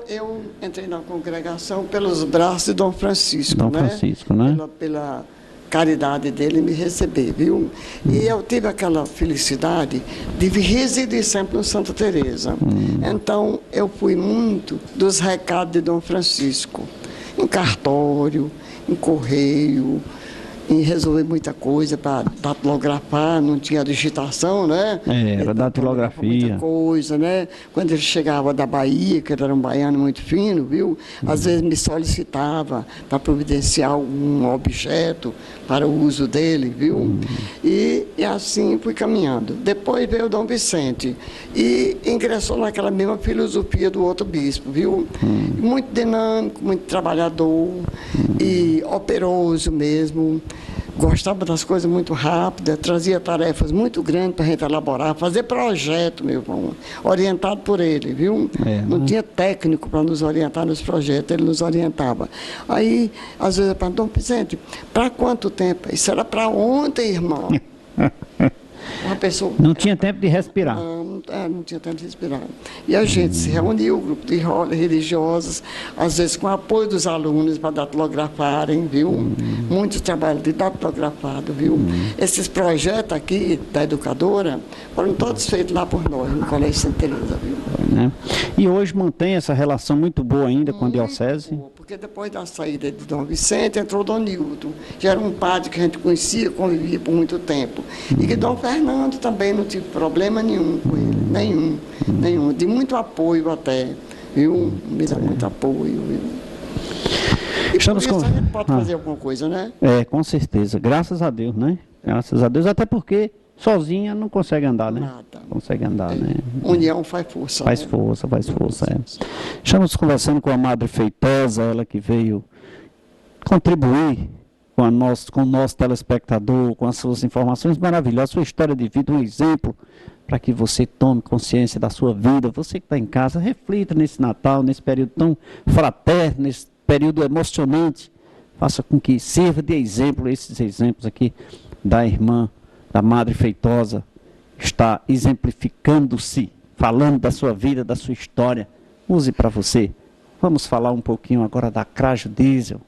Speaker 2: Eu entrei na congregação pelos braços de Dom Francisco,
Speaker 1: Dom Francisco, né?
Speaker 2: Pela caridade dele me receber, viu? E eu tive aquela felicidade de residir sempre no Santa Teresa. Então, eu fui muito dos recados de Dom Francisco, em cartório, em correio, em resolver muita coisa para datilografar, não tinha digitação, né?
Speaker 1: Era datilografia.
Speaker 2: Muita coisa, né? Quando ele chegava da Bahia, que ele era um baiano muito fino, viu? Às vezes me solicitava para providenciar algum objeto para o uso dele, viu? E assim fui caminhando. Depois veio o Dom Vicente e ingressou naquela mesma filosofia do outro bispo, viu? Muito dinâmico, muito trabalhador e operoso mesmo. Gostava das coisas muito rápidas, trazia tarefas muito grandes para a gente elaborar, fazer projeto, meu irmão, orientado por ele, viu? Não tinha técnico para nos orientar nos projetos, ele nos orientava. Aí, às vezes, eu perguntava, Dom Vicente, para quanto tempo? Isso era para ontem, irmão. Uma pessoa...
Speaker 1: Não tinha tempo de respirar.
Speaker 2: Não tinha tempo de respirar. E a gente se reuniu, grupo de religiosos, às vezes com apoio dos alunos para datilografarem, viu? Muito trabalho de datilografado, viu? Esses projetos aqui da educadora foram todos feitos lá por nós, no Colégio Santa Teresa, viu?
Speaker 1: E hoje mantém essa relação muito boa ainda com a diocese?
Speaker 2: Boa, porque depois da saída de Dom Vicente, entrou Dom Nilton, que era um padre que a gente conhecia, convivia por muito tempo. E que Dom Fernando também não tive problema nenhum com ele, nenhum, de muito apoio até, viu? Me dá muito apoio, viu? E
Speaker 1: Estamos
Speaker 2: por isso
Speaker 1: com...
Speaker 2: a gente pode fazer alguma coisa, né?
Speaker 1: Com certeza, graças a Deus, né? Graças a Deus, até porque sozinha não consegue andar, né?
Speaker 2: Nada.
Speaker 1: Consegue andar, né?
Speaker 2: União faz força.
Speaker 1: Faz força. Estamos conversando com a Madre Feitosa, ela que veio contribuir com o nosso telespectador, com as suas informações maravilhosas, sua história de vida, um exemplo para que você tome consciência da sua vida. Você que está em casa, reflita nesse Natal, nesse período tão fraterno, nesse período emocionante, faça com que sirva de exemplo, esses exemplos aqui da irmã, da Madre Feitosa, está exemplificando-se, falando da sua vida, da sua história. Use para você. Vamos falar um pouquinho agora da Cragio Diesel.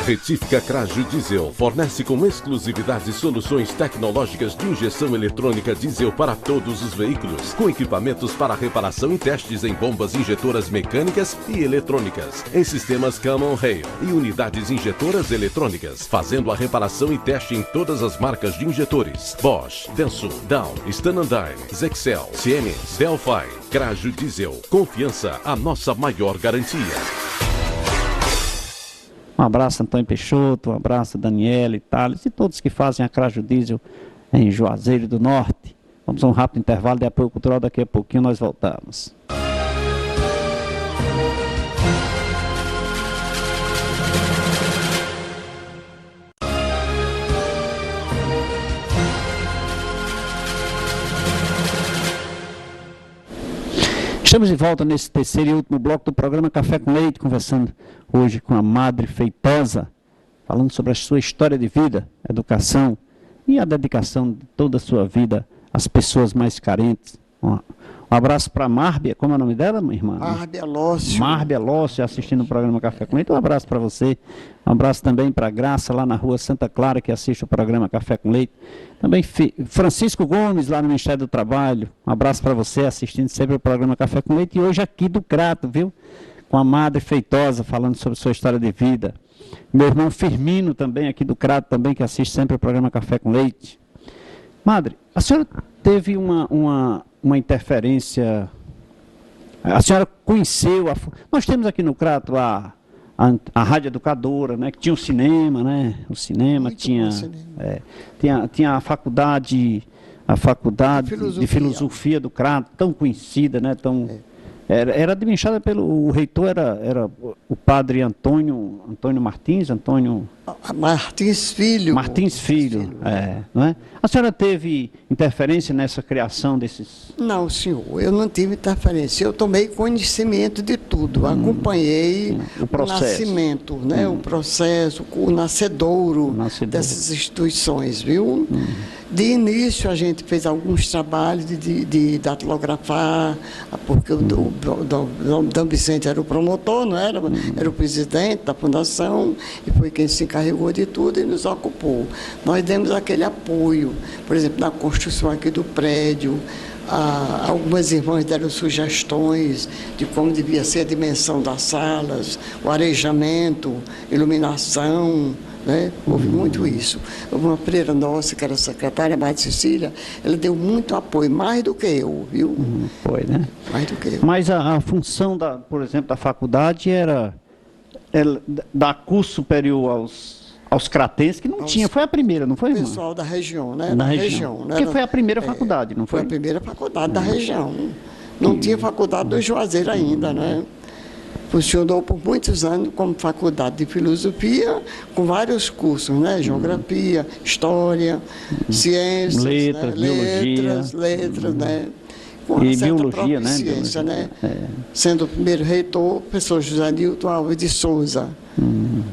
Speaker 7: Retífica Cragio Diesel fornece com exclusividade soluções tecnológicas de injeção eletrônica diesel para todos os veículos, com equipamentos para reparação e testes em bombas injetoras mecânicas e eletrônicas, em sistemas Common Rail e unidades injetoras eletrônicas, fazendo a reparação e teste em todas as marcas de injetores: Bosch, Denso, Dow, Stanandine, Zexel, Siemens, Delphi. Cragio Diesel, confiança, a nossa maior garantia.
Speaker 1: Um abraço, Antônio Peixoto, um abraço, Daniela, Thales e todos que fazem a Cragio Diesel em Juazeiro do Norte. Vamos a um rápido intervalo de apoio cultural, daqui a pouquinho nós voltamos. Estamos de volta nesse terceiro e último bloco do programa Café com Leite, conversando hoje com a Madre Feitosa, falando sobre a sua história de vida, educação e a dedicação de toda a sua vida às pessoas mais carentes. Um abraço para a Márbia, como é o nome dela, minha irmã?
Speaker 2: Márbia Lócio.
Speaker 1: Márbia Lócio, assistindo o programa Café com Leite. Um abraço para você. Um abraço também para a Graça, lá na rua Santa Clara, que assiste o programa Café com Leite. Também Francisco Gomes, lá no Ministério do Trabalho. Um abraço para você, assistindo sempre o programa Café com Leite. E hoje aqui do Crato, viu? Com a Madre Feitosa, falando sobre sua história de vida. Meu irmão Firmino, também aqui do Crato, também, que assiste sempre o programa Café com Leite. Madre, a senhora teve uma interferência, a senhora conheceu, nós temos aqui no Crato a Rádio Educadora, né, que tinha um cinema, né, o cinema, tinha a faculdade de filosofia do Crato, tão conhecida, né, era administrada o reitor era o padre Antônio Martins Filho. Não é? A senhora teve interferência nessa criação desses...
Speaker 2: Não, senhor, eu não tive interferência. Eu tomei conhecimento de tudo, acompanhei o nascimento, né, o processo, o nascedouro dessas instituições, viu? De início a gente fez alguns trabalhos de datilografar, porque o Dom Vicente era o promotor, não era? Era o presidente da fundação e foi quem se encarregou de tudo e nos ocupou. Nós demos aquele apoio, por exemplo, na construção aqui do prédio. Algumas irmãs deram sugestões de como devia ser a dimensão das salas, o arejamento, iluminação, né? Houve muito isso. Uma freira nossa, que era secretária, a Madre Cecília, ela deu muito apoio, mais do que eu, viu?
Speaker 1: Foi, né?
Speaker 2: Mais do que eu.
Speaker 1: Mas a função, por exemplo, da faculdade era dar curso superior aos cratenses, que não tinha. Foi a primeira, não foi, irmã?
Speaker 2: Pessoal da região, né?
Speaker 1: Da região. Porque foi a primeira faculdade, não foi?
Speaker 2: Foi a primeira faculdade da região. Não tinha faculdade do Juazeiro ainda, né? Funcionou por muitos anos como faculdade de filosofia, com vários cursos, né? Geografia, história, ciências,
Speaker 1: letras,
Speaker 2: né? letras, né? Com
Speaker 1: e
Speaker 2: certa
Speaker 1: biologia,
Speaker 2: proficiência, né? Sendo o primeiro reitor, o professor José Nilton Alves de Souza,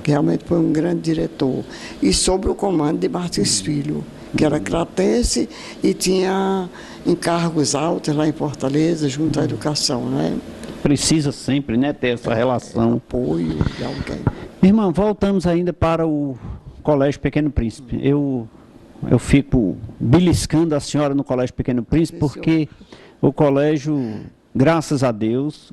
Speaker 2: que realmente foi um grande diretor. E sob o comando de Martins Filho, que era cratense e tinha encargos altos lá em Fortaleza, junto à educação, né?
Speaker 1: Precisa sempre, né, ter essa relação.
Speaker 2: Apoio de alguém.
Speaker 1: Irmã, voltamos ainda para o Colégio Pequeno Príncipe. Eu fico beliscando a senhora no Colégio Pequeno Príncipe, porque o colégio, graças a Deus,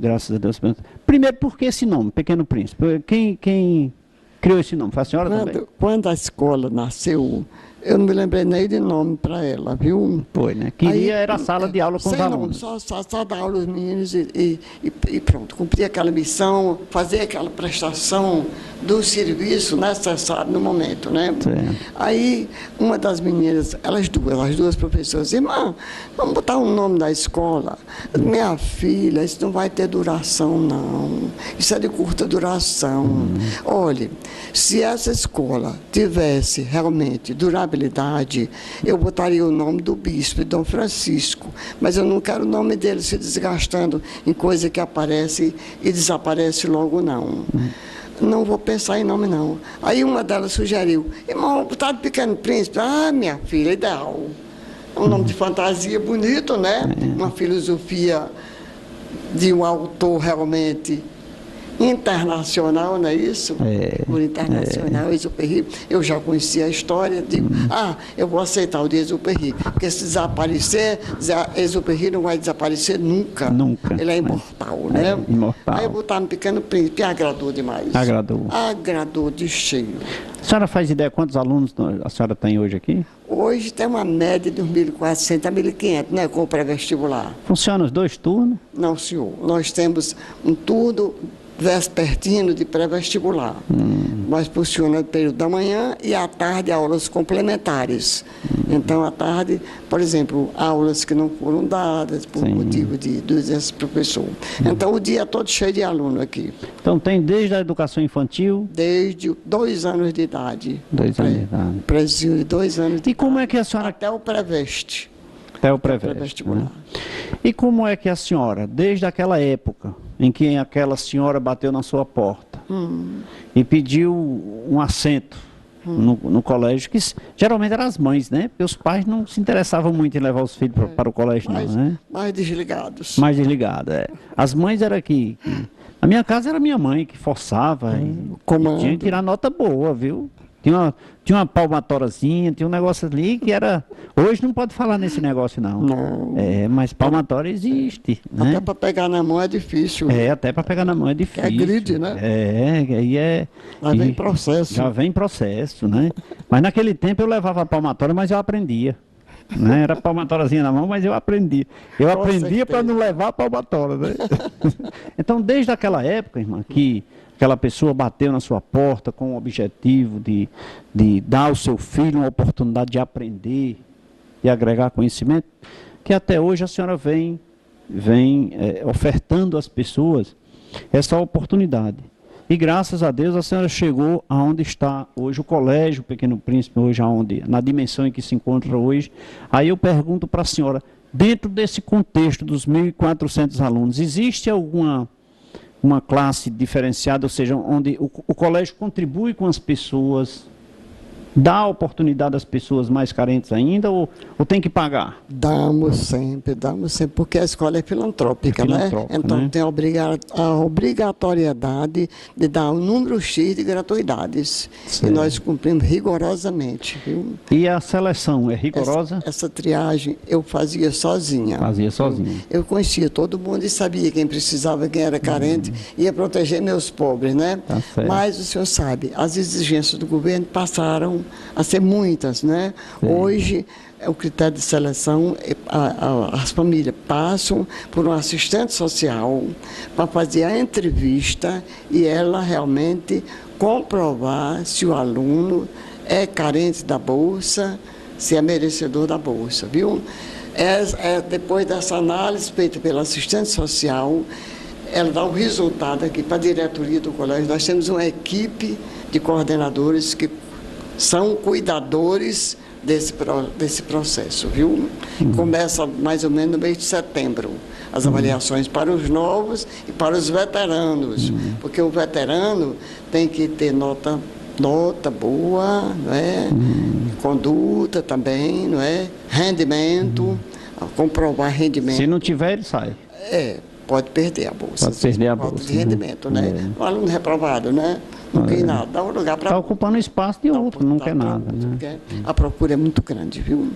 Speaker 1: primeiro, porque esse nome, Pequeno Príncipe? Quem criou esse nome? Foi a senhora também?
Speaker 2: Quando a escola nasceu, eu não me lembrei nem de nome para ela, viu?
Speaker 1: Foi, né? Era a sala de aula com os alunos.
Speaker 2: Só dar aula aos meninos e pronto, cumprir aquela missão, fazer aquela prestação do serviço necessário no momento, né?
Speaker 1: Sim.
Speaker 2: Aí, uma das meninas, as duas professoras, irmã, vamos botar o nome da escola. Minha filha, isso não vai ter duração, não. Isso é de curta duração. Olhe, se essa escola tivesse realmente durabilidade, eu botaria o nome do bispo, Dom Francisco, mas eu não quero o nome dele se desgastando em coisa que aparece e desaparece logo, não. Não vou pensar em nome, não. Aí uma delas sugeriu, irmão, botar de Pequeno Príncipe. Ah, minha filha, ideal. É um nome de fantasia bonito, né? Uma filosofia de um autor realmente internacional, não é isso? Por internacional, Exupéry. Eu já conhecia a história, digo, eu vou aceitar o de Exupéry, porque se desaparecer, Exupéry não vai desaparecer nunca.
Speaker 1: Nunca.
Speaker 2: Ele é imortal, né?
Speaker 1: Imortal.
Speaker 2: Aí eu botar no Pequeno Príncipe, agradou demais.
Speaker 1: Agradou.
Speaker 2: Agradou de cheio.
Speaker 1: A senhora faz ideia quantos alunos a senhora tem hoje aqui?
Speaker 2: Hoje tem uma média de 1.400 a 1.500, né, com o pré-vestibular.
Speaker 1: Funciona os 2 turnos?
Speaker 2: Não, senhor. Nós temos um turno vespertino de pré-vestibular. Mas funciona no período da manhã e à tarde aulas complementares. Então, à tarde, por exemplo, aulas que não foram dadas por motivo de doença do professor. Então, o dia é todo cheio de aluno aqui.
Speaker 1: Então, tem desde a educação infantil?
Speaker 2: Desde 2 anos de idade.
Speaker 1: 2 anos de idade.
Speaker 2: Prezinho de 2 anos de idade.
Speaker 1: E como é que a senhora...
Speaker 2: Até o pré-veste.
Speaker 1: Até o pré-vestibular. Né? E como é que a senhora, desde aquela época em que aquela senhora bateu na sua porta e pediu um assento no colégio, que geralmente eram as mães, né? Porque os pais não se interessavam muito em levar os filhos para o colégio, não, né?
Speaker 2: Mais desligados.
Speaker 1: Mais desligados, é. As mães eram que... Na minha casa era minha mãe que forçava e tinha que tirar nota boa, viu? Tinha uma palmatorazinha, tinha um negócio ali que era... Hoje não pode falar nesse negócio, não.
Speaker 2: Não.
Speaker 1: Mas palmatória existe, né?
Speaker 2: Até para pegar na mão é difícil.
Speaker 1: Até para pegar na mão é difícil.
Speaker 2: É grid, né?
Speaker 1: Aí é...
Speaker 2: Já vem processo.
Speaker 1: Já vem processo, né? Mas naquele tempo eu levava a palmatória, mas eu aprendia. Né? Era palmatóriazinha na mão, mas eu aprendi. Eu aprendia para não levar a palmatória, né? Então, desde aquela época, irmã, que aquela pessoa bateu na sua porta com o objetivo de dar ao seu filho uma oportunidade de aprender e agregar conhecimento, que até hoje a senhora vem ofertando às pessoas essa oportunidade. E graças a Deus a senhora chegou aonde está hoje o Colégio Pequeno Príncipe, hoje na dimensão em que se encontra hoje. Aí eu pergunto para a senhora, dentro desse contexto dos 1.400 alunos, existe alguma uma classe diferenciada, ou seja, onde o colégio contribui com as pessoas, dá oportunidade às pessoas mais carentes ainda, ou tem que pagar?
Speaker 2: Damos sempre, porque a escola é filantrópica, né? Então, né? Tem a obrigatoriedade de dar um número X de gratuidades. Certo. E nós cumprimos rigorosamente, viu?
Speaker 1: E a seleção é rigorosa?
Speaker 2: Essa triagem eu fazia sozinha.
Speaker 1: Fazia sozinha.
Speaker 2: Eu conhecia todo mundo e sabia quem precisava, quem era carente, ia proteger meus pobres, né?
Speaker 1: Tá certo.
Speaker 2: Mas o senhor sabe, as exigências do governo passaram a ser muitas, né? Sim. Hoje, o critério de seleção, as famílias passam por um assistente social para fazer a entrevista e ela realmente comprovar se o aluno é carente da bolsa, se é merecedor da bolsa, viu? Depois dessa análise feita pela assistente social, ela dá o resultado aqui para a diretoria do colégio. Nós temos uma equipe de coordenadores que são cuidadores desse processo, viu? Começa mais ou menos no mês de setembro, as avaliações para os novos e para os veteranos, porque o veterano tem que ter nota boa, não é? Conduta também, não é? Rendimento, comprovar rendimento.
Speaker 1: Se não tiver, ele sai.
Speaker 2: Pode perder a bolsa.
Speaker 1: Pode perder a bolsa.
Speaker 2: De rendimento, né? Um aluno reprovado, né? Não quer nada, dá um lugar para...
Speaker 1: Está ocupando espaço de outro, não quer nada. Né?
Speaker 2: A procura é muito grande, viu?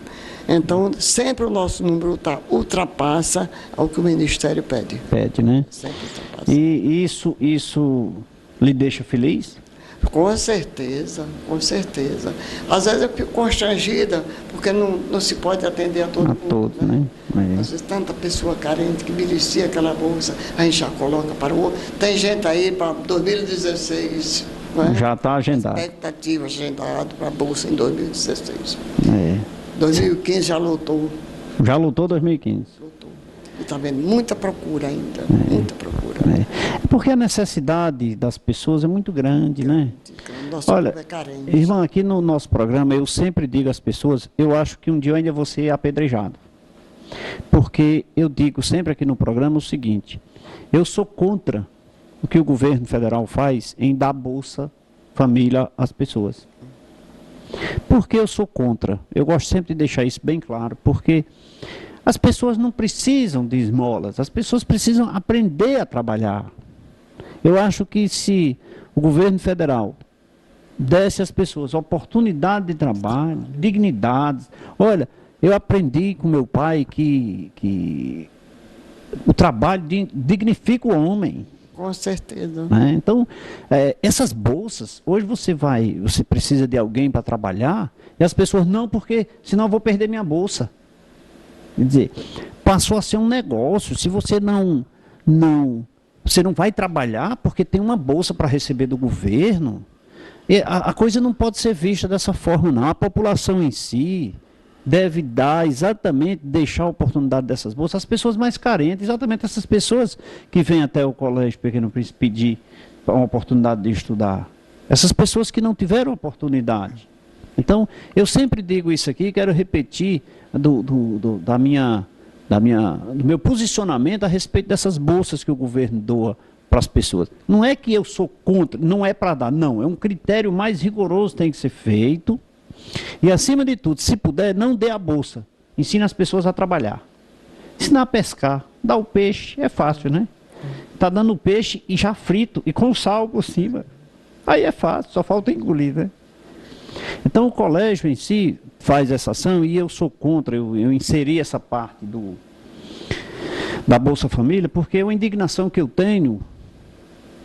Speaker 2: Então, sempre o nosso número ultrapassa ao que o Ministério pede.
Speaker 1: Pede, né?
Speaker 2: Sempre ultrapassa.
Speaker 1: E isso lhe deixa feliz?
Speaker 2: Com certeza, com certeza. Às vezes eu fico constrangida, porque não se pode atender a todo mundo.
Speaker 1: Todos, né?
Speaker 2: Às vezes tanta pessoa carente que merecia aquela bolsa, a gente já coloca para o outro. Tem gente aí para 2016. Não é?
Speaker 1: Já está agendado.
Speaker 2: Expectativa agendada para a bolsa em 2016. 2015 já lotou.
Speaker 1: Já lotou 2015?
Speaker 2: Lotou. E está vendo muita procura ainda, muita procura.
Speaker 1: Porque a necessidade das pessoas é muito grande, né?
Speaker 2: Nosso
Speaker 1: Olha,
Speaker 2: povo é carente.
Speaker 1: Irmã, aqui no nosso programa eu sempre digo às pessoas, eu acho que um dia eu ainda vou ser apedrejado. Porque eu digo sempre aqui no programa o seguinte, eu sou contra o que o governo federal faz em dar Bolsa Família às pessoas. Por que eu sou contra? Eu gosto sempre de deixar isso bem claro, porque as pessoas não precisam de esmolas, as pessoas precisam aprender a trabalhar. Eu acho que se o governo federal desse às pessoas oportunidade de trabalho, dignidade. Olha, eu aprendi com meu pai que o trabalho dignifica o homem.
Speaker 2: Com certeza.
Speaker 1: Né? Então, essas bolsas, hoje você precisa de alguém para trabalhar, e as pessoas, não, porque senão eu vou perder minha bolsa. Quer dizer, passou a ser um negócio. Se você você não vai trabalhar porque tem uma bolsa para receber do governo, a coisa não pode ser vista dessa forma, não. A população em si deve deixar a oportunidade dessas bolsas às pessoas mais carentes, exatamente essas pessoas que vêm até o Colégio Pequeno Príncipe pedir uma oportunidade de estudar. Essas pessoas que não tiveram oportunidade. Então, eu sempre digo isso aqui, quero repetir do meu posicionamento a respeito dessas bolsas que o governo doa para as pessoas. Não é que eu sou contra, não é para dar, não. É um critério mais rigoroso que tem que ser feito. E, acima de tudo, se puder, não dê a bolsa. Ensina as pessoas a trabalhar. Ensinar a pescar, dar o peixe, é fácil, né? Está dando o peixe e já frito, e com sal por cima. Aí é fácil, só falta engolir, né? Então, o colégio em si faz essa ação, e eu sou contra, eu inseri essa parte da Bolsa Família, porque é uma indignação que eu tenho,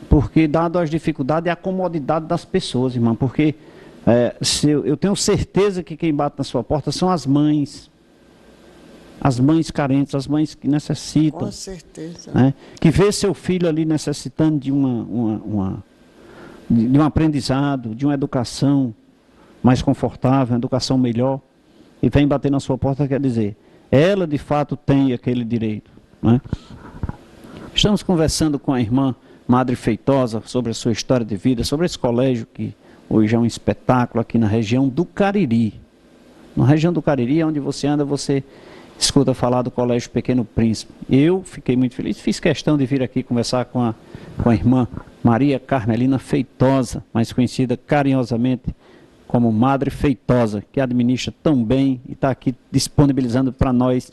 Speaker 1: porque dado as dificuldades e a comodidade das pessoas, irmão, porque eu tenho certeza que quem bate na sua porta são as mães carentes, as mães que necessitam.
Speaker 2: Com certeza.
Speaker 1: Né? Que vê seu filho ali necessitando de de um aprendizado, de uma educação mais confortável, uma educação melhor, e vem bater na sua porta, quer dizer, ela de fato tem aquele direito. Né? Estamos conversando com a irmã Madre Feitosa sobre a sua história de vida, sobre esse colégio que hoje é um espetáculo aqui na região do Cariri. Na região do Cariri, onde você anda, você escuta falar do Colégio Pequeno Príncipe. Eu fiquei muito feliz, fiz questão de vir aqui conversar com a irmã Maria Carmelina Feitosa, mais conhecida carinhosamente como Madre Feitosa, que administra tão bem e está aqui disponibilizando para nós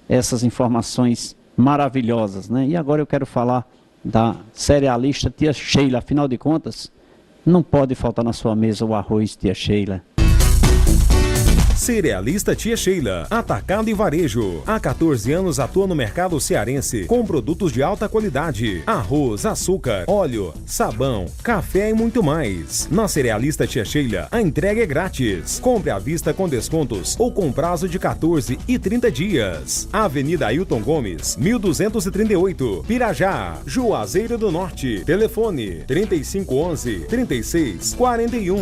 Speaker 1: essas informações maravilhosas. Né? E agora eu quero falar da cerealista Tia Sheila. Afinal de contas, não pode faltar na sua mesa o arroz, Tia Sheila.
Speaker 8: Cerealista Tia Sheila, atacado e varejo. Há 14 anos atua no mercado cearense com produtos de alta qualidade: arroz, açúcar, óleo, sabão, café e muito mais. Na Cerealista Tia Sheila, a entrega é grátis. Compre à vista com descontos ou com prazo de 14 e 30 dias. Avenida Ailton Gomes, 1238, Pirajá, Juazeiro do Norte. Telefone 3511-3641.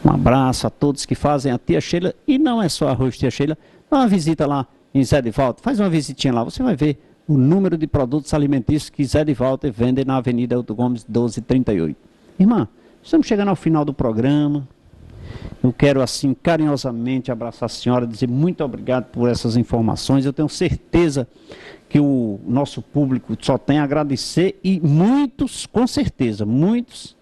Speaker 1: Um abraço a todos que fazem a Tia Sheila, e não é só arroz, Tia Sheila. Dá uma visita lá em Zé de Walter, faz uma visitinha lá, você vai ver o número de produtos alimentícios que Zé de Walter vende na Avenida Ailton Gomes 1238. Irmã, estamos chegando ao final do programa. Eu quero assim carinhosamente abraçar a senhora, dizer muito obrigado por essas informações. Eu tenho certeza que o nosso público só tem a agradecer, e muitos, com certeza, muitos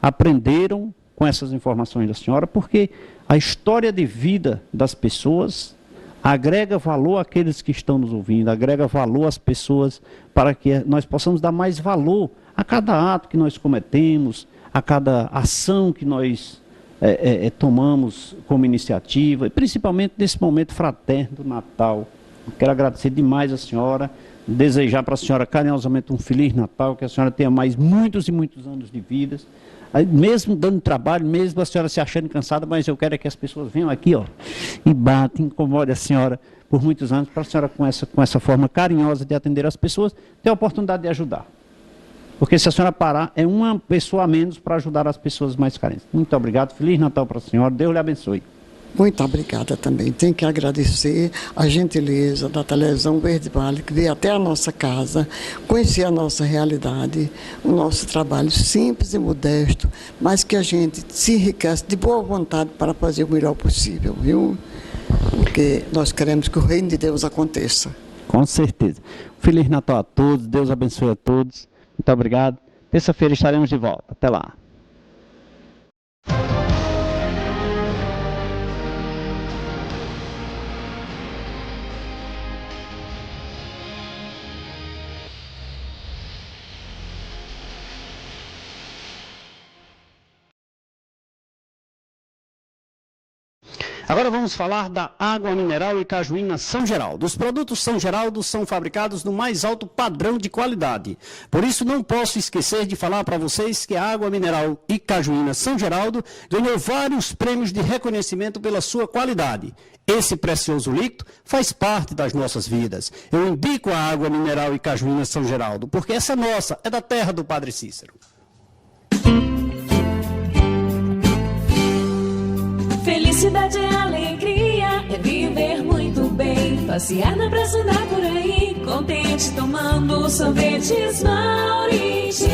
Speaker 1: aprenderam com essas informações da senhora, porque a história de vida das pessoas agrega valor àqueles que estão nos ouvindo, agrega valor às pessoas, para que nós possamos dar mais valor a cada ato que nós cometemos, a cada ação que nós tomamos como iniciativa, e principalmente nesse momento fraterno do Natal. Quero agradecer demais a senhora, desejar para a senhora carinhosamente um Feliz Natal, que a senhora tenha mais muitos e muitos anos de vida. Mesmo dando trabalho, mesmo a senhora se achando cansada, mas eu quero que as pessoas venham aqui, ó, e batem, incomodem a senhora por muitos anos, para a senhora, com essa forma carinhosa de atender as pessoas, ter a oportunidade de ajudar. Porque se a senhora parar, é uma pessoa a menos para ajudar as pessoas mais carentes. Muito obrigado, Feliz Natal para a senhora, Deus lhe abençoe.
Speaker 2: Muito obrigada também. Tenho que agradecer a gentileza da Televisão Verde Vale, que veio até a nossa casa, conhecer a nossa realidade, o nosso trabalho simples e modesto, mas que a gente se enriquece de boa vontade para fazer o melhor possível, viu? Porque nós queremos que o reino de Deus aconteça.
Speaker 1: Com certeza. Feliz Natal a todos, Deus abençoe a todos. Muito obrigado. Terça-feira estaremos de volta. Até lá. Agora vamos falar da água mineral e cajuína São Geraldo. Os produtos São Geraldo são fabricados no mais alto padrão de qualidade. Por isso não posso esquecer de falar para vocês que a água mineral e cajuína São Geraldo ganhou vários prêmios de reconhecimento pela sua qualidade. Esse precioso líquido faz parte das nossas vidas. Eu indico a água mineral e cajuína São Geraldo, porque essa é nossa, é da terra do Padre Cícero.
Speaker 3: Felicidade é alegria, é viver muito bem. Passear na praça, andar por aí, contente tomando sorvetes Mauriti.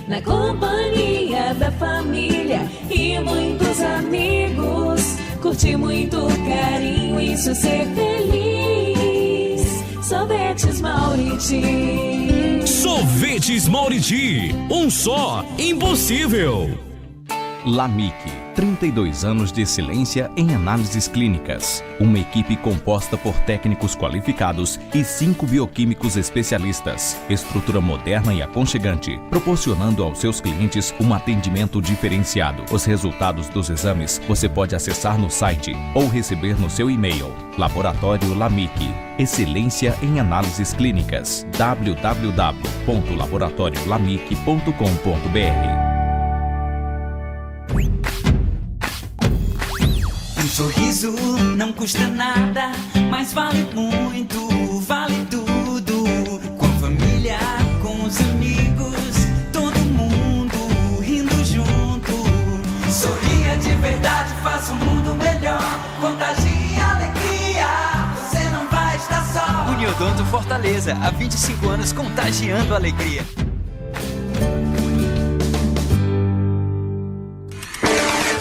Speaker 3: Na companhia da família e muitos amigos. Curtir muito carinho, isso é ser feliz. Sorvetes Mauriti.
Speaker 4: Sorvetes Mauriti, um só, impossível.
Speaker 5: LAMIC, 32 anos de excelência em análises clínicas. Uma equipe composta por técnicos qualificados e 5 bioquímicos especialistas. Estrutura moderna e aconchegante, proporcionando aos seus clientes um atendimento diferenciado. Os resultados dos exames você pode acessar no site ou receber no seu e-mail. Laboratório LAMIC, excelência em análises clínicas. www.laboratoriolamic.com.br.
Speaker 6: Um sorriso não custa nada, mas vale muito, vale tudo. Com a família, com os amigos, todo mundo rindo junto. Sorria de verdade, faça o mundo melhor. Contagie alegria, você não vai estar só.
Speaker 9: Uniodonto Fortaleza, há 25 anos contagiando alegria.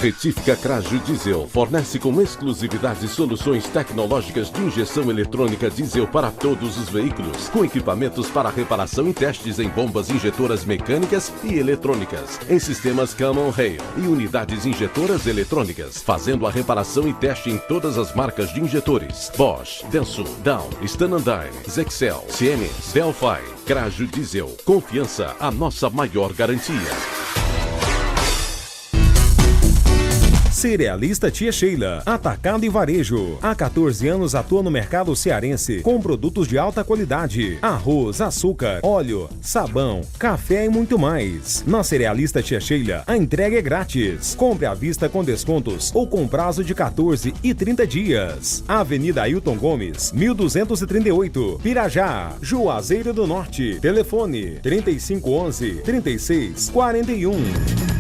Speaker 7: Retífica Cragio Diesel fornece com exclusividade soluções tecnológicas de injeção eletrônica diesel para todos os veículos, com equipamentos para reparação e testes em bombas injetoras mecânicas e eletrônicas, em sistemas Common Rail e unidades injetoras eletrônicas, fazendo a reparação e teste em todas as marcas de injetores: Bosch, Denso, Down, Stanandine, Zexel, Siemens, Delphi. Cragio Diesel, confiança, a nossa maior garantia.
Speaker 8: Cerealista Tia Sheila, atacado e varejo. Há 14 anos atua no mercado cearense com produtos de alta qualidade: arroz, açúcar, óleo, sabão, café e muito mais. Na Cerealista Tia Sheila, a entrega é grátis. Compre à vista com descontos ou com prazo de 14 e 30 dias. Avenida Ailton Gomes, 1238, Pirajá, Juazeiro do Norte. Telefone 3511-3641.